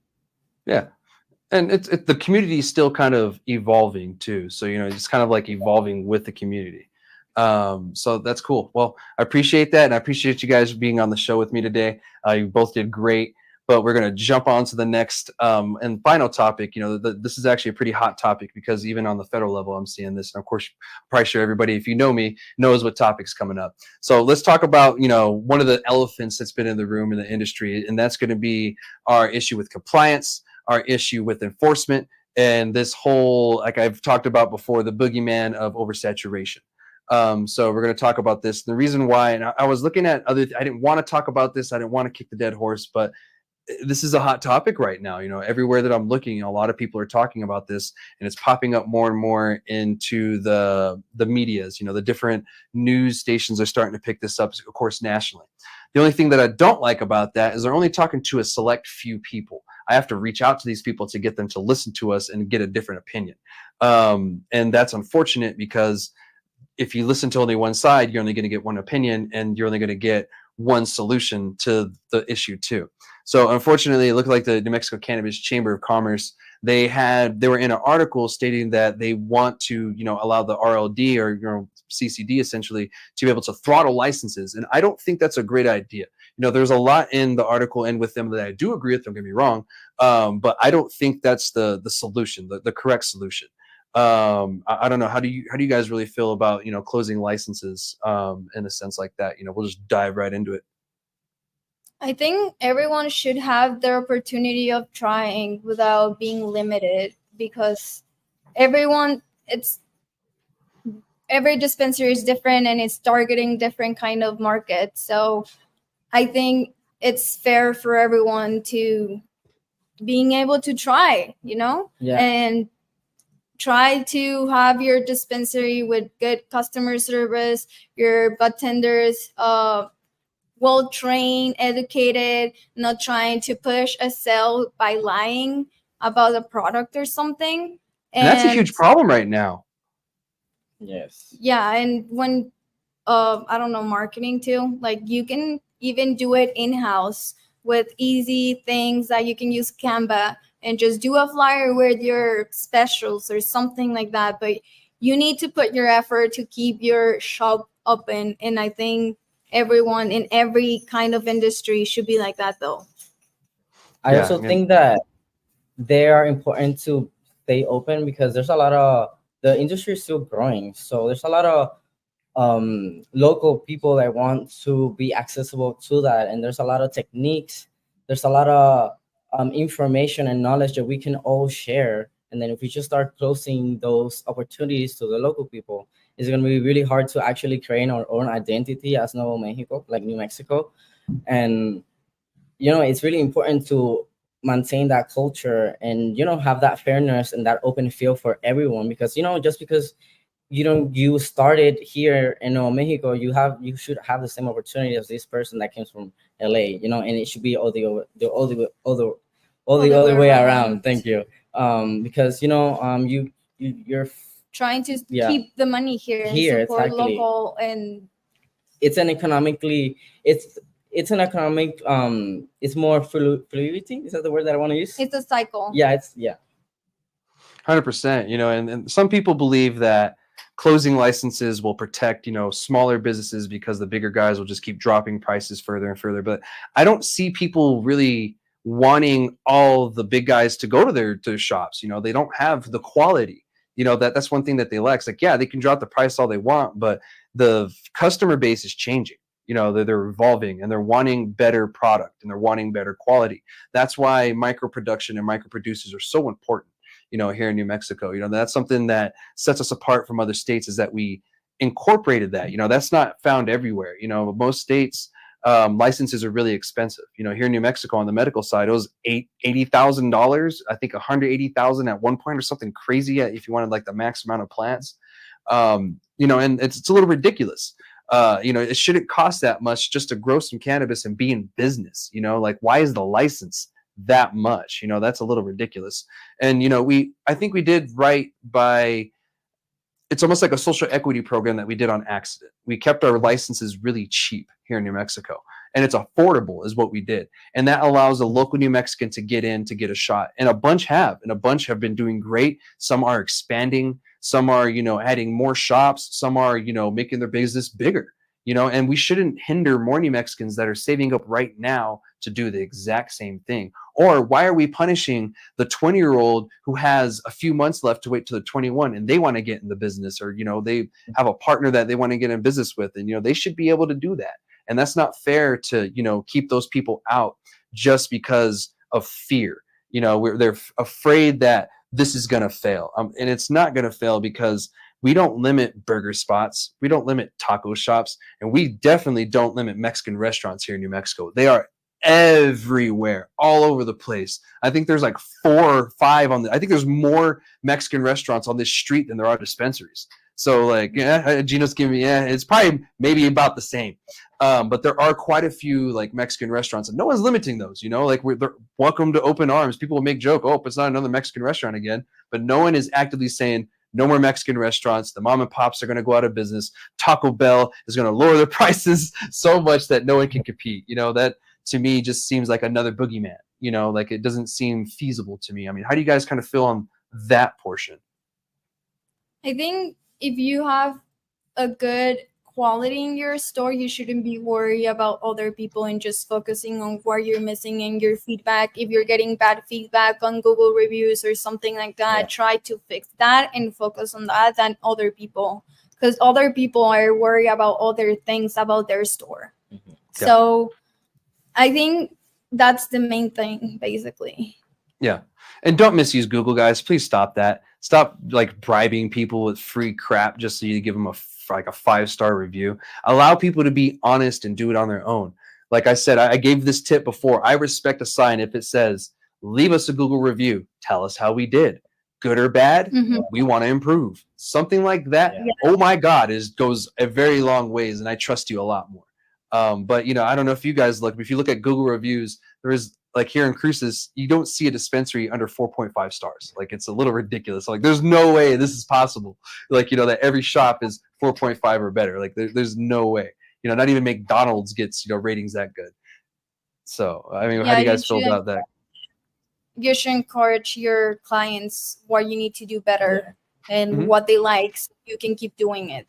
And the community is still kind of evolving too, so it's kind of like evolving with the community. So that's cool. Well, I appreciate that, and I appreciate you guys being on the show with me today. You both did great. But we're going to jump on to the next and final topic. This is actually a pretty hot topic, because even on the federal level, I'm seeing this. And of course, I'm probably sure everybody, if you know me, knows what topic's coming up. So let's talk about, one of the elephants that's been in the room in the industry, and that's going to be our issue with compliance, our issue with enforcement, and this whole, like I've talked about before, the boogeyman of oversaturation. So we're going to talk about this. The reason why, and I was looking at I didn't want to talk about this. I didn't want to kick the dead horse, but this is a hot topic right now. Everywhere that I'm looking, a lot of people are talking about this, and it's popping up more and more into the medias. The different news stations are starting to pick this up, of course, nationally. The only thing that I don't like about that is they're only talking to a select few people. I have to reach out to these people to get them to listen to us and get a different opinion. And that's unfortunate, because if you listen to only one side, you're only going to get one opinion, and you're only going to get one solution to the issue too. So unfortunately, it looked like the New Mexico Cannabis Chamber of Commerce, they were in an article stating that they want to, allow the RLD or CCD essentially to be able to throttle licenses. And I don't think that's a great idea. There's a lot in the article and with them that I do agree with. Don't get me wrong, but I don't think that's the solution, the correct solution. I don't know. How do you guys really feel about, closing licenses in a sense like that? We'll just dive right into it. I think everyone should have the opportunity of trying without being limited, because every dispensary is different and it's targeting different kind of markets. So I think it's fair for everyone to being able to try, and try to have your dispensary with good customer service, your bud tenders, well trained, educated, not trying to push a sale by lying about a product or something. And that's a huge problem right now. Yes. Yeah, and when I don't know, marketing too, like you can even do it in-house with easy things that you can use Canva and just do a flyer with your specials or something like that. But you need to put your effort to keep your shop open, and I think everyone in every kind of industry should be like that though. I also think that they are important to stay open because there's a lot of, the industry is still growing, so there's a lot of local people that want to be accessible to that, and there's a lot of techniques, there's a lot of information and knowledge that we can all share. And then if we just start closing those opportunities to the local people, it's going to be really hard to actually create our own identity as Nuevo Mexico, like New Mexico. And it's really important to maintain that culture and have that fairness and that open feel for everyone, because just because you started here in Mexico, you should have the same opportunity as this person that came from LA, and it should be all the other way around. Thank you. Because you're trying to keep the money here and support exactly. local, and it's an economically it's more fluidity. Is that the word that I want to use? It's a cycle. Yeah, 100%. And some people believe that closing licenses will protect, smaller businesses because the bigger guys will just keep dropping prices further and further. But I don't see people really wanting all the big guys to go to their shops. They don't have the quality. That's one thing that they lack. It's like, yeah, they can drop the price all they want, but the customer base is changing. They're evolving, and they're wanting better product, and they're wanting better quality. That's why micro production and micro producers are so important, here in New Mexico. That's something that sets us apart from other states, is that we incorporated that. That's not found everywhere. Most states, licenses are really expensive. Here in New Mexico on the medical side, it was $80,000. I think $180,000 at one point, or something crazy, if you wanted like the max amount of plants. And it's a little ridiculous. It shouldn't cost that much just to grow some cannabis and be in business. Like, why is the license that much? That's a little ridiculous. And I think we did right by, it's almost like a social equity program that we did on accident. We kept our licenses really cheap here in New Mexico, and it's affordable is what we did. And that allows a local New Mexican to get in, to get a shot. And a bunch have been doing great. Some are expanding. Some are, adding more shops. Some are, making their business bigger, and we shouldn't hinder more New Mexicans that are saving up right now to do the exact same thing. Or why are we punishing the 20-year-old who has a few months left to wait till the 21 and they want to get in the business, or, they have a partner that they want to get in business with, and, they should be able to do that. And that's not fair to, keep those people out just because of fear. They're afraid that this is going to fail. And it's not going to fail, because we don't limit burger spots. We don't limit taco shops. And we definitely don't limit Mexican restaurants here in New Mexico. They are everywhere, all over the place. I think there's like 4 or 5 I think there's more Mexican restaurants on this street than there are dispensaries. So Gino's giving me, it's probably maybe about the same. But there are quite a few like Mexican restaurants, and no one's limiting those, they're welcome to open arms. People will make joke, oh, it's not another Mexican restaurant again, but no one is actively saying no more Mexican restaurants. The mom and pops are going to go out of business. Taco Bell is going to lower their prices so much that no one can compete. That to me just seems like another boogeyman, like it doesn't seem feasible to me. I mean, how do you guys kind of feel on that portion? I think if you have a good quality in your store, you shouldn't be worried about other people and just focusing on what you're missing in your feedback. If you're getting bad feedback on Google reviews or something like that, try to fix that and focus on that than other people, because other people are worried about other things about their store. Mm-hmm. So I think that's the main thing, basically. Yeah. And don't misuse Google, guys. Please stop that. Stop like bribing people with free crap just so you give them a 5-star review. Allow people to be honest and do it on their own. Like I said, I gave this tip before. I respect a sign if it says, leave us a Google review. Tell us how we did. Good or bad, we want to improve. Something like that. Yeah. Oh my God, goes a very long ways, and I trust you a lot more. But I don't know if you guys look, but if you look at Google reviews, there is like here in Cruces, you don't see a dispensary under 4.5 stars. Like it's a little ridiculous. Like there's no way this is possible. Like, that every shop is 4.5 or better. Like there's no way, not even McDonald's gets, ratings that good. So, I mean, how do you guys feel about that? You should encourage your clients what you need to do better and what they like, so you can keep doing it.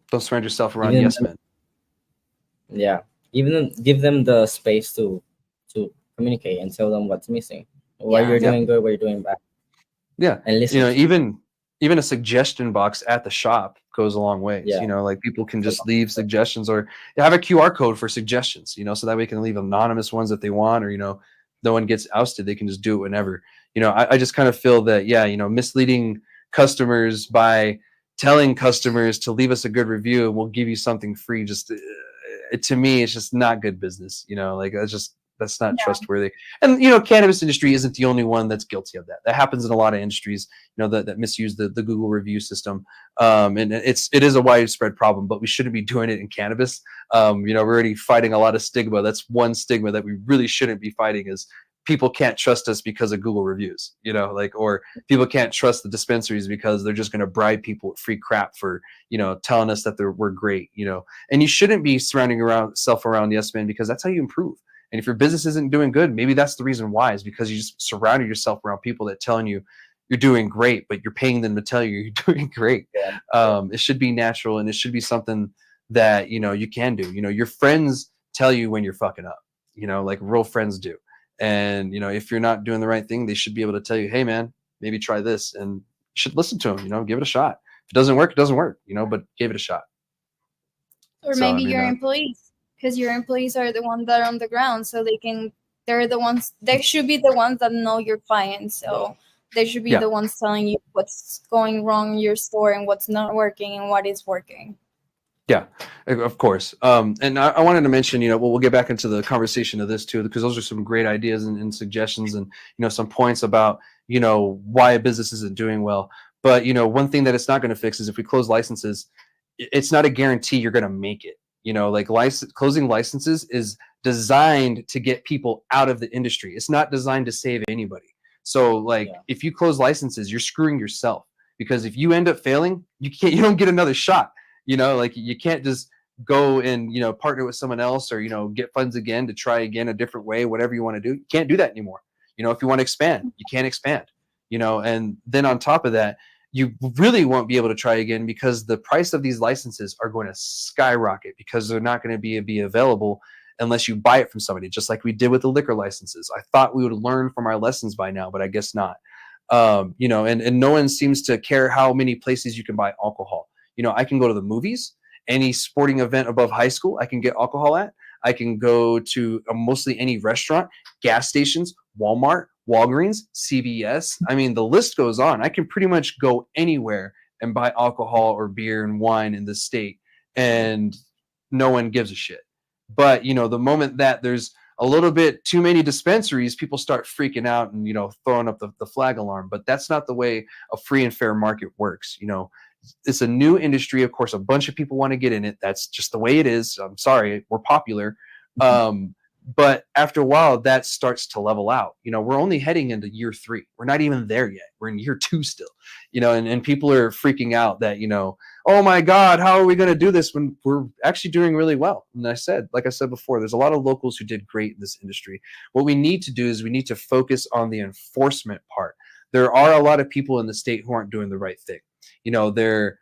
Don't surround yourself around yes men. Yeah. Even give them the space to communicate and tell them what's missing, what you're doing good, what you're doing bad. Yeah. And listen. Even a suggestion box at the shop goes a long way. Yeah. Like people can just leave suggestions or have a QR code for suggestions, so that way they can leave anonymous ones that they want, or, no one gets ousted. They can just do it whenever. I just kind of feel that, misleading customers by telling customers to leave us a good review and we'll give you something free. Just to me, it's just not good business. Like that's not trustworthy. And cannabis industry isn't the only one that's guilty of that. That happens in a lot of industries, that misuse the Google review system. And it is a widespread problem, but we shouldn't be doing it in cannabis. We're already fighting a lot of stigma. That's one stigma that we really shouldn't be fighting, is people can't trust us because of Google reviews, or people can't trust the dispensaries because they're just going to bribe people with free crap for, telling us that we're great, and you shouldn't be surrounding yourself around yes men, because that's how you improve. And if your business isn't doing good, maybe that's the reason why, is because you just surrounded yourself around people that telling you you're doing great, but you're paying them to tell you you're doing great. It should be natural, and it should be something that, you can do. Your friends tell you when you're fucking up, like real friends do. And, if you're not doing the right thing, they should be able to tell you, hey man, maybe try this, and you should listen to them, give it a shot. If it doesn't work, it doesn't work, but give it a shot. Or maybe your employees, because your employees are the ones that are on the ground, so they should be the ones that know your clients. So they should be the ones telling you what's going wrong in your store and what's not working and what is working. Yeah, of course. And I wanted to mention, we'll get back into the conversation of this too, because those are some great ideas and suggestions, and, some points about, why a business isn't doing well. But, one thing that it's not going to fix is if we close licenses, it's not a guarantee you're going to make it. Like closing licenses is designed to get people out of the industry. It's not designed to save anybody. So if you close licenses, you're screwing yourself, because if you end up failing, you don't get another shot. You can't just go and, partner with someone else, or, get funds again to try again a different way, whatever you want to do. You can't do that anymore. If you want to expand, you can't expand, and then on top of that, you really won't be able to try again, because the price of these licenses are going to skyrocket, because they're not going to be available unless you buy it from somebody, just like we did with the liquor licenses. I thought we would learn from our lessons by now, but I guess not. And no one seems to care how many places you can buy alcohol. I can go to the movies, any sporting event above high school, I can get alcohol at. I can go to mostly any restaurant, gas stations, Walmart, Walgreens, CVS. I mean, the list goes on. I can pretty much go anywhere and buy alcohol or beer and wine in the state, and no one gives a shit. But, the moment that there's a little bit too many dispensaries, people start freaking out and, throwing up the flag alarm. But that's not the way a free and fair market works. It's a new industry. Of course, a bunch of people want to get in it. That's just the way it is. I'm sorry, we're popular. But after a while, that starts to level out. We're only heading into year 3. We're not even there yet. We're in year 2 still, and people are freaking out that, oh my God, how are we going to do this when we're actually doing really well? And like I said before, there's a lot of locals who did great in this industry. What we need to do is we need to focus on the enforcement part. There are a lot of people in the state who aren't doing the right thing. They're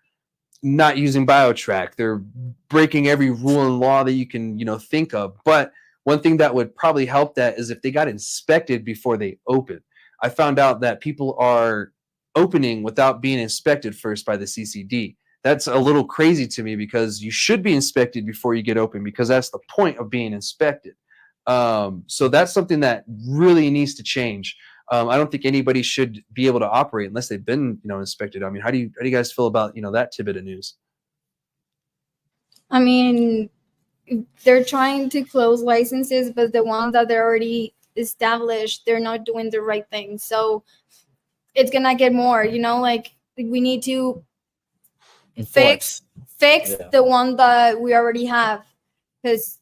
not using BioTrack. They're breaking every rule and law that you can, think of. But one thing that would probably help that is if they got inspected before they open. I found out that people are opening without being inspected first by the CCD. That's a little crazy to me, because you should be inspected before you get open, because that's the point of being inspected. So that's something that really needs to change. I don't think anybody should be able to operate unless they've been, inspected. I mean, how do you guys feel about, that tidbit of news? I mean, they're trying to close licenses, but the ones that they're already established, they're not doing the right thing. So it's gonna get more, we need to fix the one that we already have. because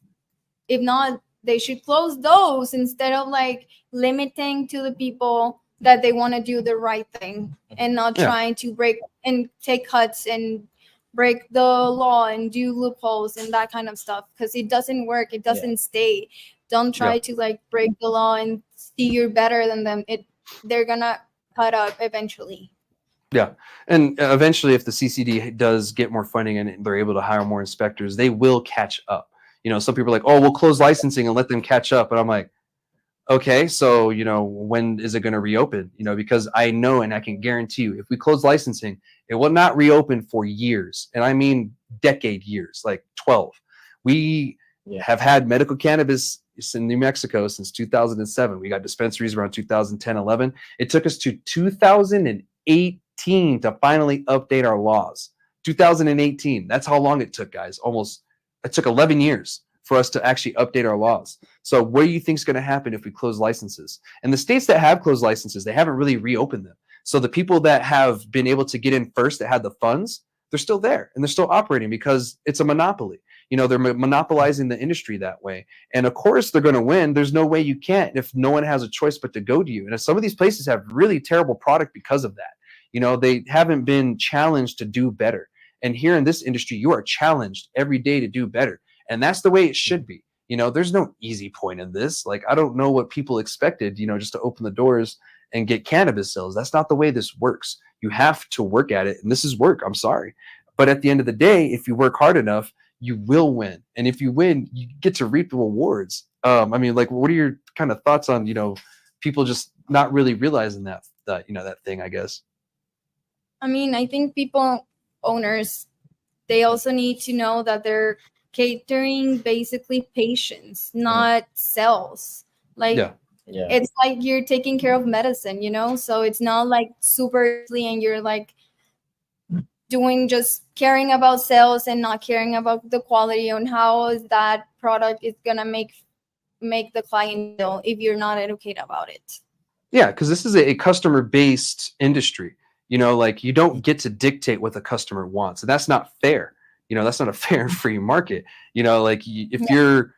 if not, they should close those instead of like limiting to the people that they want to do the right thing and not trying to break and take cuts and break the law and do loopholes and that kind of stuff, because it doesn't work. It doesn't stay. Don't try to like break the law and see you're better than them. They're gonna cut up eventually. Yeah. And eventually, if the CCD does get more funding and they're able to hire more inspectors, they will catch up. You know, some people are like, oh, we'll close licensing and let them catch up. And I'm like, okay, so, you know, when is it going to reopen? You know, because I know and I can guarantee you, if we close licensing, it will not reopen for years. And I mean decade years, like 12. We have had medical cannabis in New Mexico since 2007. We got dispensaries around 2010, 11. It took us to 2018 to finally update our laws. 2018. That's how long it took, guys. It took 11 years for us to actually update our laws. So what do you think is going to happen if we close licenses? And the states that have closed licenses, they haven't really reopened them. So the people that have been able to get in first, that had the funds, they're still there and they're still operating because it's a monopoly. You know, they're monopolizing the industry that way. And of course they're going to win. There's no way you can't if no one has a choice but to go to you. And if some of these places have really terrible product because of that, you know, they haven't been challenged to do better. And here in this industry, you are challenged every day to do better. And that's the way it should be. You know, there's no easy point in this. Like, I don't know what people expected, you know, just to open the doors and get cannabis sales. That's not the way this works. You have to work at it. And this is work. I'm sorry. But at the end of the day, if you work hard enough, you will win. And if you win, you get to reap the rewards. I mean, like, what are your kind of thoughts on, you know, people just not really realizing that you know, that thing, I guess? I mean, I think owners, they also need to know that they're catering basically patients, not sales. Like, it's like you're taking care of medicine, you know? So it's not like super easily and you're like just caring about sales and not caring about the quality on how that product is gonna make the client feel if you're not educated about it. Yeah, because this is a customer-based industry. You know, like, you don't get to dictate what the customer wants, and that's not fair. You know, that's not a fair and free market. You know, like, if you're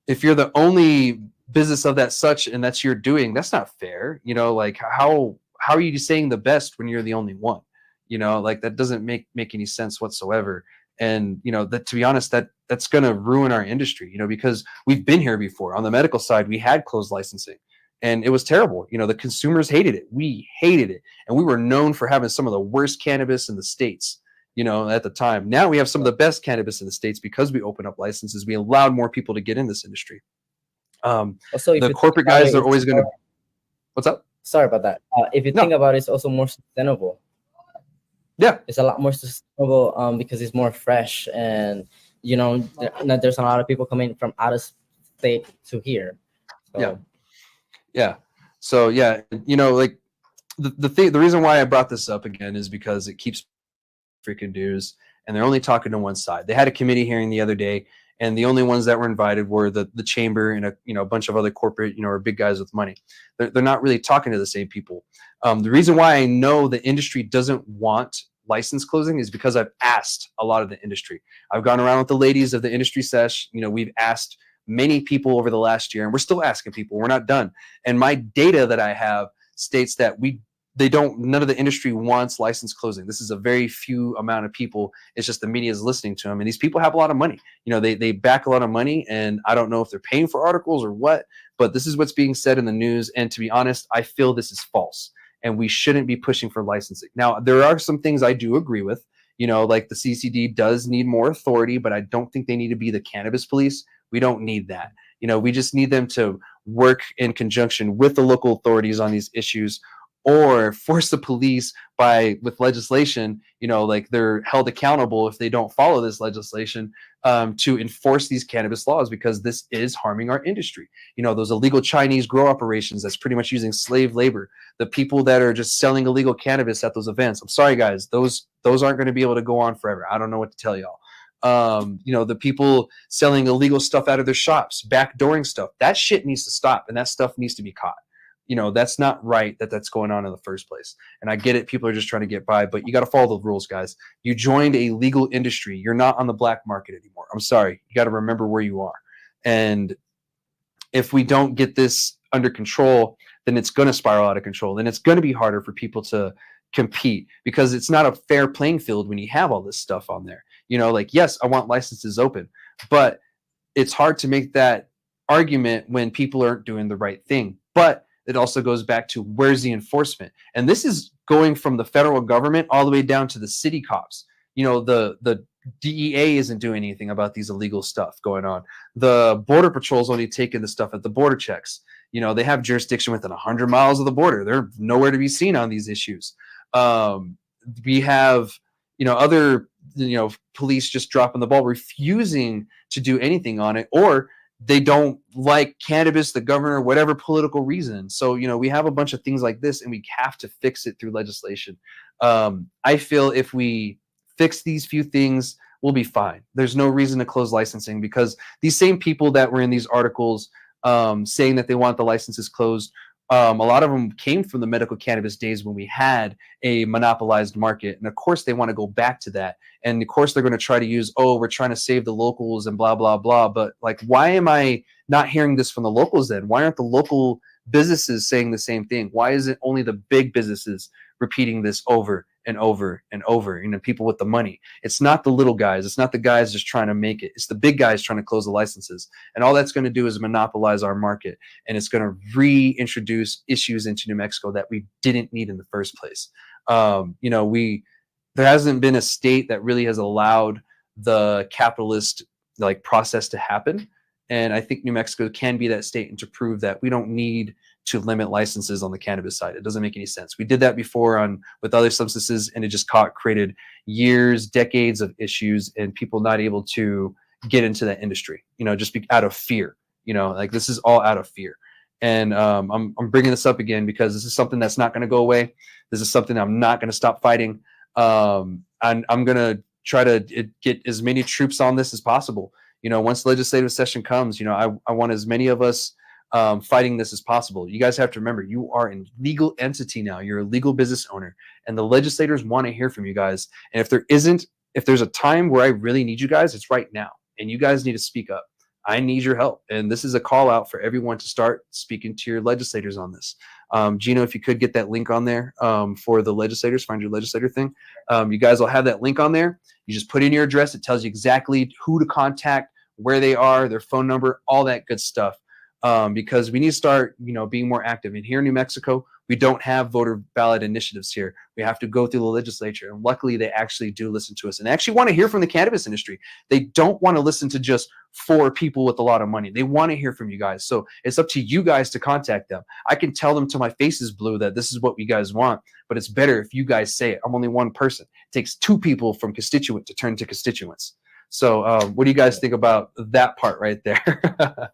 the only business of that such and that's your doing, that's not fair. You know, like, how are you saying the best when you're the only one? You know, like, that doesn't make any sense whatsoever. And, you know, that, to be honest, that's going to ruin our industry, you know, because we've been here before. On the medical side, we had closed licensing and it was terrible. You know, the consumers hated it. We hated it. And we were known for having some of the worst cannabis in the States, you know, at the time. Now we have some of the best cannabis in the States because we opened up licenses. We allowed more people to get in this industry. Also, the corporate guys are always going to, what's up? Sorry about that. If you think about it, it's also more sustainable. Yeah, it's a lot more sustainable because it's more fresh, and you know, there's a lot of people coming from out of state to here. So. Yeah. So yeah, you know, like, the reason why I brought this up again is because it keeps freaking news, and they're only talking to one side. They had a committee hearing the other day, and the only ones that were invited were the chamber and a bunch of other corporate, you know, or big guys with money. They're not really talking to the same people. The reason why I know the industry doesn't want license closing is because I've asked a lot of the industry. I've gone around with the ladies of the industry sesh. You know, we've asked many people over the last year, and we're still asking people. We're not done. And my data that I have states that none of the industry wants license closing. This is a very few amount of people. It's just the media is listening to them. And these people have a lot of money. You know, they back a lot of money, and I don't know if they're paying for articles or what, but this is what's being said in the news. And to be honest, I feel this is false, and we shouldn't be pushing for licensing. Now, there are some things I do agree with, you know, like the CCD does need more authority, but I don't think they need to be the cannabis police. We don't need that. You know, we just need them to work in conjunction with the local authorities on these issues, or force the police with legislation, you know, like, they're held accountable if they don't follow this legislation, to enforce these cannabis laws, because this is harming our industry. You know, those illegal Chinese grow operations that's pretty much using slave labor, the people that are just selling illegal cannabis at those events. I'm sorry, guys, those aren't going to be able to go on forever. I don't know what to tell y'all. You know, the people selling illegal stuff out of their shops, backdooring stuff, that shit needs to stop, and that stuff needs to be caught. that's not right that's going on in the first place. And I get it. People are just trying to get by, but you got to follow the rules, guys. You joined a legal industry. You're not on the black market anymore. I'm sorry. You got to remember where you are. And if we don't get this under control, then it's going to spiral out of control. Then it's going to be harder for people to compete, because it's not a fair playing field when you have all this stuff on there. Like, yes, I want licenses open, but it's hard to make that argument when people aren't doing the right thing. But it also goes back to, where's the enforcement? And this is going from the federal government all the way down to the city cops. The DEA isn't doing anything about these illegal stuff going on. The Border Patrol's only taking the stuff at the border checks. They have jurisdiction within 100 miles of the border. They're nowhere to be seen on these issues. We have, other, police just dropping the ball, refusing to do anything on it, or they don't like cannabis, the governor, whatever political reason. So, we have a bunch of things like this, and we have to fix it through legislation. I feel if we fix these few things, we'll be fine. There's no reason to close licensing, because these same people that were in these articles saying that they want the licenses closed, a lot of them came from the medical cannabis days when we had a monopolized market. And of course, they want to go back to that. And of course, they're going to try to use, we're trying to save the locals and blah, blah, blah. But like, why am I not hearing this from the locals then? Why aren't the local businesses saying the same thing? Why is it only the big businesses repeating this over and over and over? People with the money. It's not the little guys. It's not the guys just trying to make it. It's the big guys trying to close the licenses. And all that's going to do is monopolize our market. And it's going to reintroduce issues into New Mexico that we didn't need in the first place. There hasn't been a state that really has allowed the capitalist process to happen. And I think New Mexico can be that state, and to prove that we don't need to limit licenses on the cannabis side. It doesn't make any sense. We did that before with other substances, and it just created years, decades of issues, and people not able to get into that industry, just out of fear. This is all out of fear. And I'm bringing this up again because this is something that's not going to go away. This is something I'm not going to stop fighting. And I'm going to try to get as many troops on this as possible. Once legislative session comes, I want as many of us fighting this as possible. You guys have to remember, you are a legal entity now. You're a legal business owner, and the legislators want to hear from you guys. And if there's a time where I really need you guys, it's right now. And you guys need to speak up. I need your help. And this is a call out for everyone to start speaking to your legislators on this. Gino, if you could get that link on there for the legislators, find your legislator thing. You guys will have that link on there. You just put in your address. It tells you exactly who to contact, where they are, their phone number, all that good stuff. Because we need to start, being more active. And here in New Mexico, we don't have voter ballot initiatives here. We have to go through the legislature. And luckily, they actually do listen to us, and they actually want to hear from the cannabis industry. They don't want to listen to just 4 people with a lot of money. They want to hear from you guys. So it's up to you guys to contact them. I can tell them till my face is blue that this is what you guys want, but it's better if you guys say it. I'm only one person. It takes 2 people from constituent to turn to constituents. So what do you guys think about that part right there?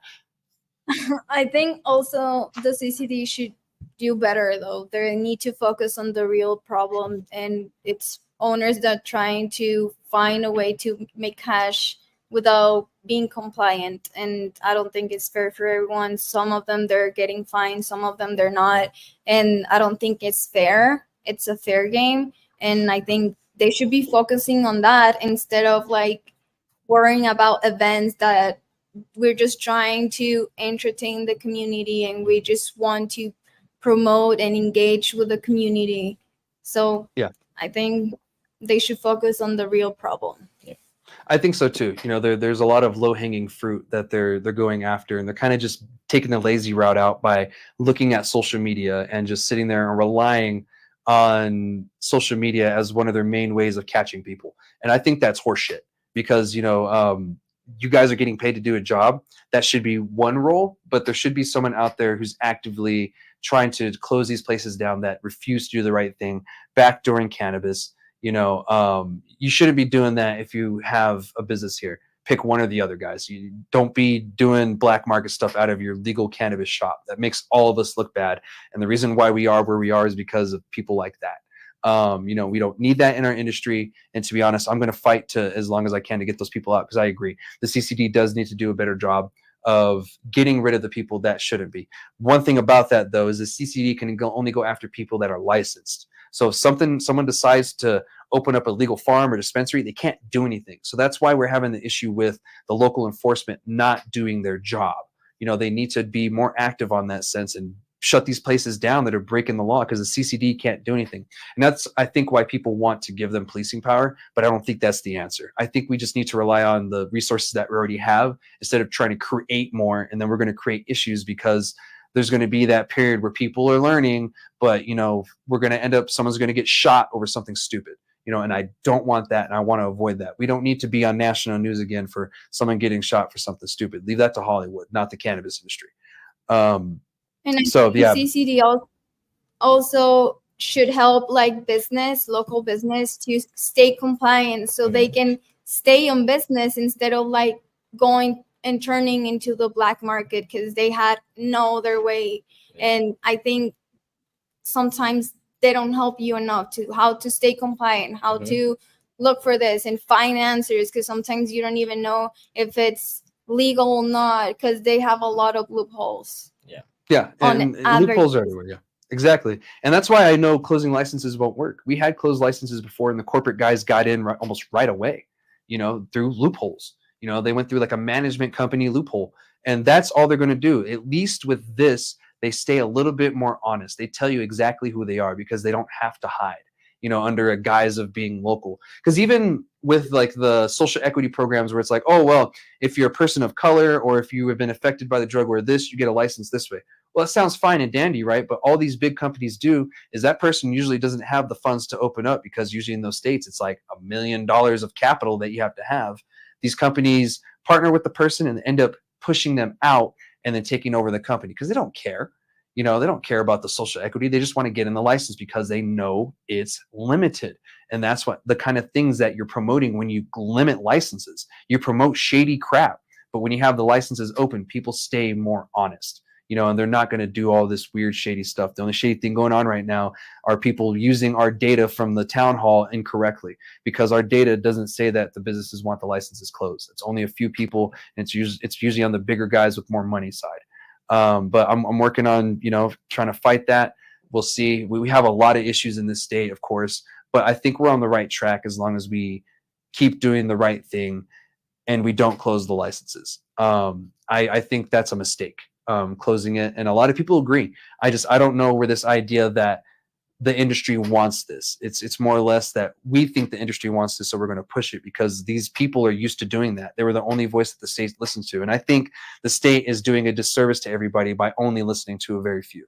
I think also the CCD should do better, though. They need to focus on the real problem, and it's owners that are trying to find a way to make cash without being compliant. And I don't think it's fair for everyone. Some of them, they're getting fined, some of them they're not. And I don't think it's fair. It's a fair game. And I think they should be focusing on that instead of worrying about events that we're just trying to entertain the community, and we just want to promote and engage with the community. So yeah, I think they should focus on the real problem. Yeah. I think so too. There's a lot of low-hanging fruit that they're going after, and they're kind of just taking the lazy route out by looking at social media and just sitting there and relying on social media as one of their main ways of catching people. And I think that's horseshit, because you guys are getting paid to do a job. That should be one role, but there should be someone out there who's actively trying to close these places down that refuse to do the right thing, backdooring cannabis. You shouldn't be doing that if you have a business here. Pick one or the other, guys. You don't be doing black market stuff out of your legal cannabis shop. That makes all of us look bad. And the reason why we are where we are is because of people like that. We don't need that in our industry. And to be honest, I'm going to fight as long as I can to get those people out, because I agree. The CCD does need to do a better job of getting rid of the people that shouldn't be. One thing about that, though, is the CCD can only go after people that are licensed. So if someone decides to open up a legal farm or dispensary, they can't do anything. So that's why we're having the issue with the local enforcement not doing their job. They need to be more active on that sense and shut these places down that are breaking the law, because the CCD can't do anything. And that's, I think, why people want to give them policing power, but I don't think that's the answer. I think we just need to rely on the resources that we already have instead of trying to create more, and then we're going to create issues because there's going to be that period where people are learning, but we're going to end up, someone's going to get shot over something stupid. And I don't want that, and I want to avoid that. We don't need to be on national news again for someone getting shot for something stupid. Leave that to Hollywood, not the cannabis industry. And I So think yeah, CCD also should help local business to stay compliant, so they can stay on business instead of going and turning into the black market, because they had no other way. And I think sometimes they don't help you enough to how to stay compliant, how to look for this and find answers, because sometimes you don't even know if it's legal or not, because they have a lot of loopholes. Yeah, and loopholes are everywhere. Yeah, exactly. And that's why I know closing licenses won't work. We had closed licenses before, and the corporate guys got in almost right away, through loopholes. They went through like a management company loophole, and that's all they're going to do. At least with this, they stay a little bit more honest. They tell you exactly who they are because they don't have to hide, under a guise of being local. Because even with the social equity programs where it's like, oh, well, if you're a person of color or if you have been affected by the drug or this, you get a license this way. Well, that sounds fine and dandy, right? But all these big companies do is that person usually doesn't have the funds to open up, because usually in those states, it's like $1 million of capital that you have to have. These companies partner with the person and end up pushing them out and then taking over the company because they don't care. They don't care about the social equity. They just want to get in the license because they know it's limited. And that's what the kind of things that you're promoting when you limit licenses. You promote shady crap. But when you have the licenses open, people stay more honest. And they're not going to do all this weird, shady stuff. The only shady thing going on right now are people using our data from the town hall incorrectly, because our data doesn't say that the businesses want the licenses closed. It's only a few people, and it's usually on the bigger guys with more money side. But I'm working on, trying to fight that. We'll see. We have a lot of issues in this state, of course, but I think we're on the right track as long as we keep doing the right thing and we don't close the licenses. I think that's a mistake. Closing it, and a lot of people agree. I don't know where this idea that the industry wants this. It's more or less that we think the industry wants this, so we're going to push it because these people are used to doing that. They were the only voice that the state listens to, and I think the state is doing a disservice to everybody by only listening to a very few.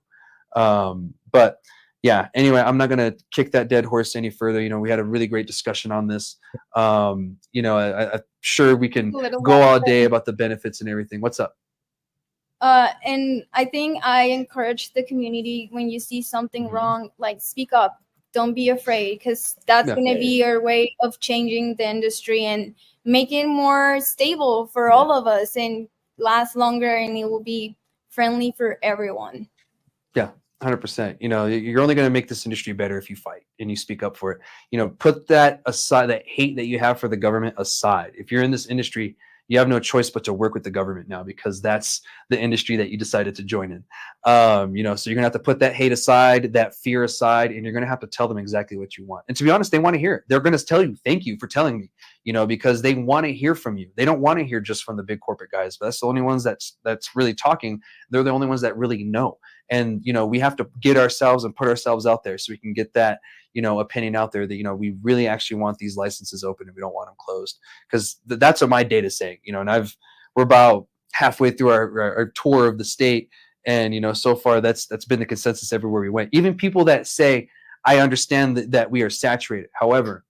But yeah, anyway, I'm not going to kick that dead horse any further. We had a really great discussion on this. I'm sure we can go all day about the benefits and everything. What's up? And I think I encourage the community, when you see something wrong, speak up. Don't be afraid, because that's going to be your way of changing the industry and making it more stable for all of us and last longer, and it will be friendly for everyone. Yeah, 100%. You're only going to make this industry better if you fight and you speak up for it. Put that aside, that hate that you have for the government aside. If you're in this industry, you have no choice but to work with the government now, because that's the industry that you decided to join in. So you're gonna have to put that hate aside, that fear aside, and you're gonna have to tell them exactly what you want. And to be honest, they want to hear it. They're gonna tell you, thank you for telling me, because they want to hear from you. They don't want to hear just from the big corporate guys, but that's the only ones that's really talking. They're the only ones that really know. And, we have to get ourselves and put ourselves out there so we can get that, opinion out there that, we really actually want these licenses open and we don't want them closed. Because that's what my data is saying, and we're about halfway through our tour of the state. And, so far that's been the consensus everywhere we went. Even people that say, I understand that we are saturated. However,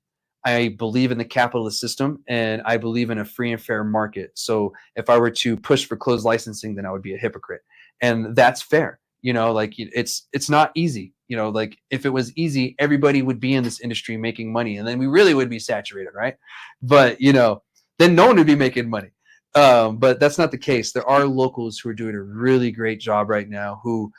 I believe in the capitalist system and I believe in a free and fair market. So if I were to push for closed licensing, then I would be a hypocrite. And that's fair. It's not easy. If it was easy, everybody would be in this industry making money, and then we really would be saturated, right? But then no one would be making money. But that's not the case. There are locals who are doing a really great job right now, who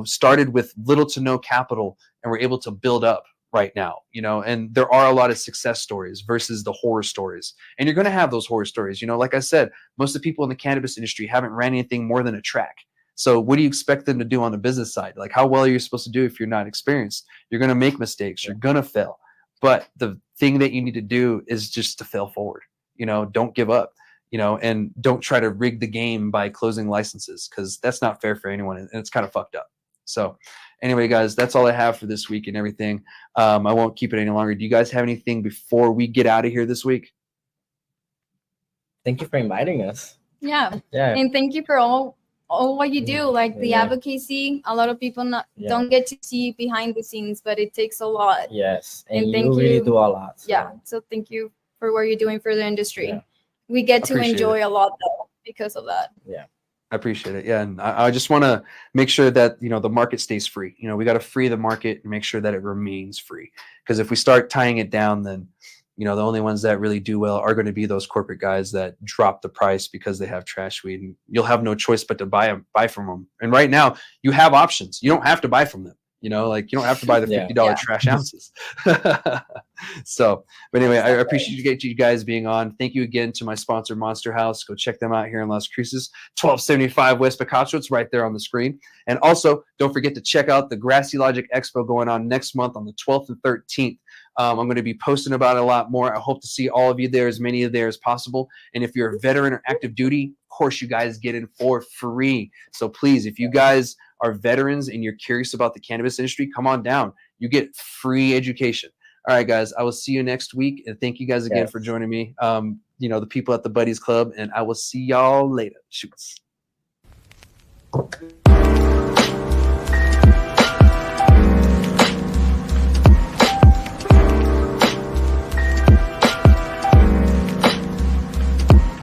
started with little to no capital and were able to build up. right now, you know, and there are a lot of success stories versus the horror stories. And you're going to have those horror stories. You know, like I said, most of the people in the cannabis industry haven't ran anything more than a track. So what do you expect them to do on the business side? Like, how well are you supposed to do if you're not experienced? You're going to make mistakes. You're going to fail. But the thing that you need to do is just to fail forward. You know, don't give up, you know, and don't try to rig the game by closing licenses, because that's not fair for anyone. And it's kind of fucked up. So anyway, guys, that's all I have for this week and everything. I won't keep it any longer. Do you guys have anything before we get out of here this week? Thank you for inviting us. Yeah. Yeah. And thank you for all what you do, like the Yeah. advocacy. A lot of people Yeah. don't get to see behind the scenes, but it takes a lot. Yes. And And thank you really you. do a lot. So. Yeah. So thank you for what you're doing for the industry. Yeah. We get to Appreciate enjoy a lot though because of that. Yeah. I appreciate it. Yeah. And I just want to make sure that, you know, the market stays free. You know, we got to free the market and make sure that it remains free. Because if we start tying it down, then, you know, the only ones that really do well are going to be those corporate guys that drop the price because they have trash weed, and you'll have no choice but to buy from them. And right now you have options. You don't have to buy from them. You know, like you don't have to buy the $50 Yeah. trash ounces. So, but anyway, I appreciate you guys being on. Thank you again to my sponsor, Monster House. Go check them out here in Las Cruces, 1275 West Picacho. It's right there on the screen. And also, don't forget to check out the Grassy Logic Expo going on next month on the 12th and 13th. I'm going to be posting about it a lot more. I hope to see all of you there, as many of there as possible. And if you're a veteran or active duty, of course, you guys get in for free. So please, if you guys are veterans and you're curious about the cannabis industry, come on down. You get free education. All right, guys, I will see you next week. And thank you guys again for joining me. You know, the people at the Buddies Club, and I will see y'all later. Shoots.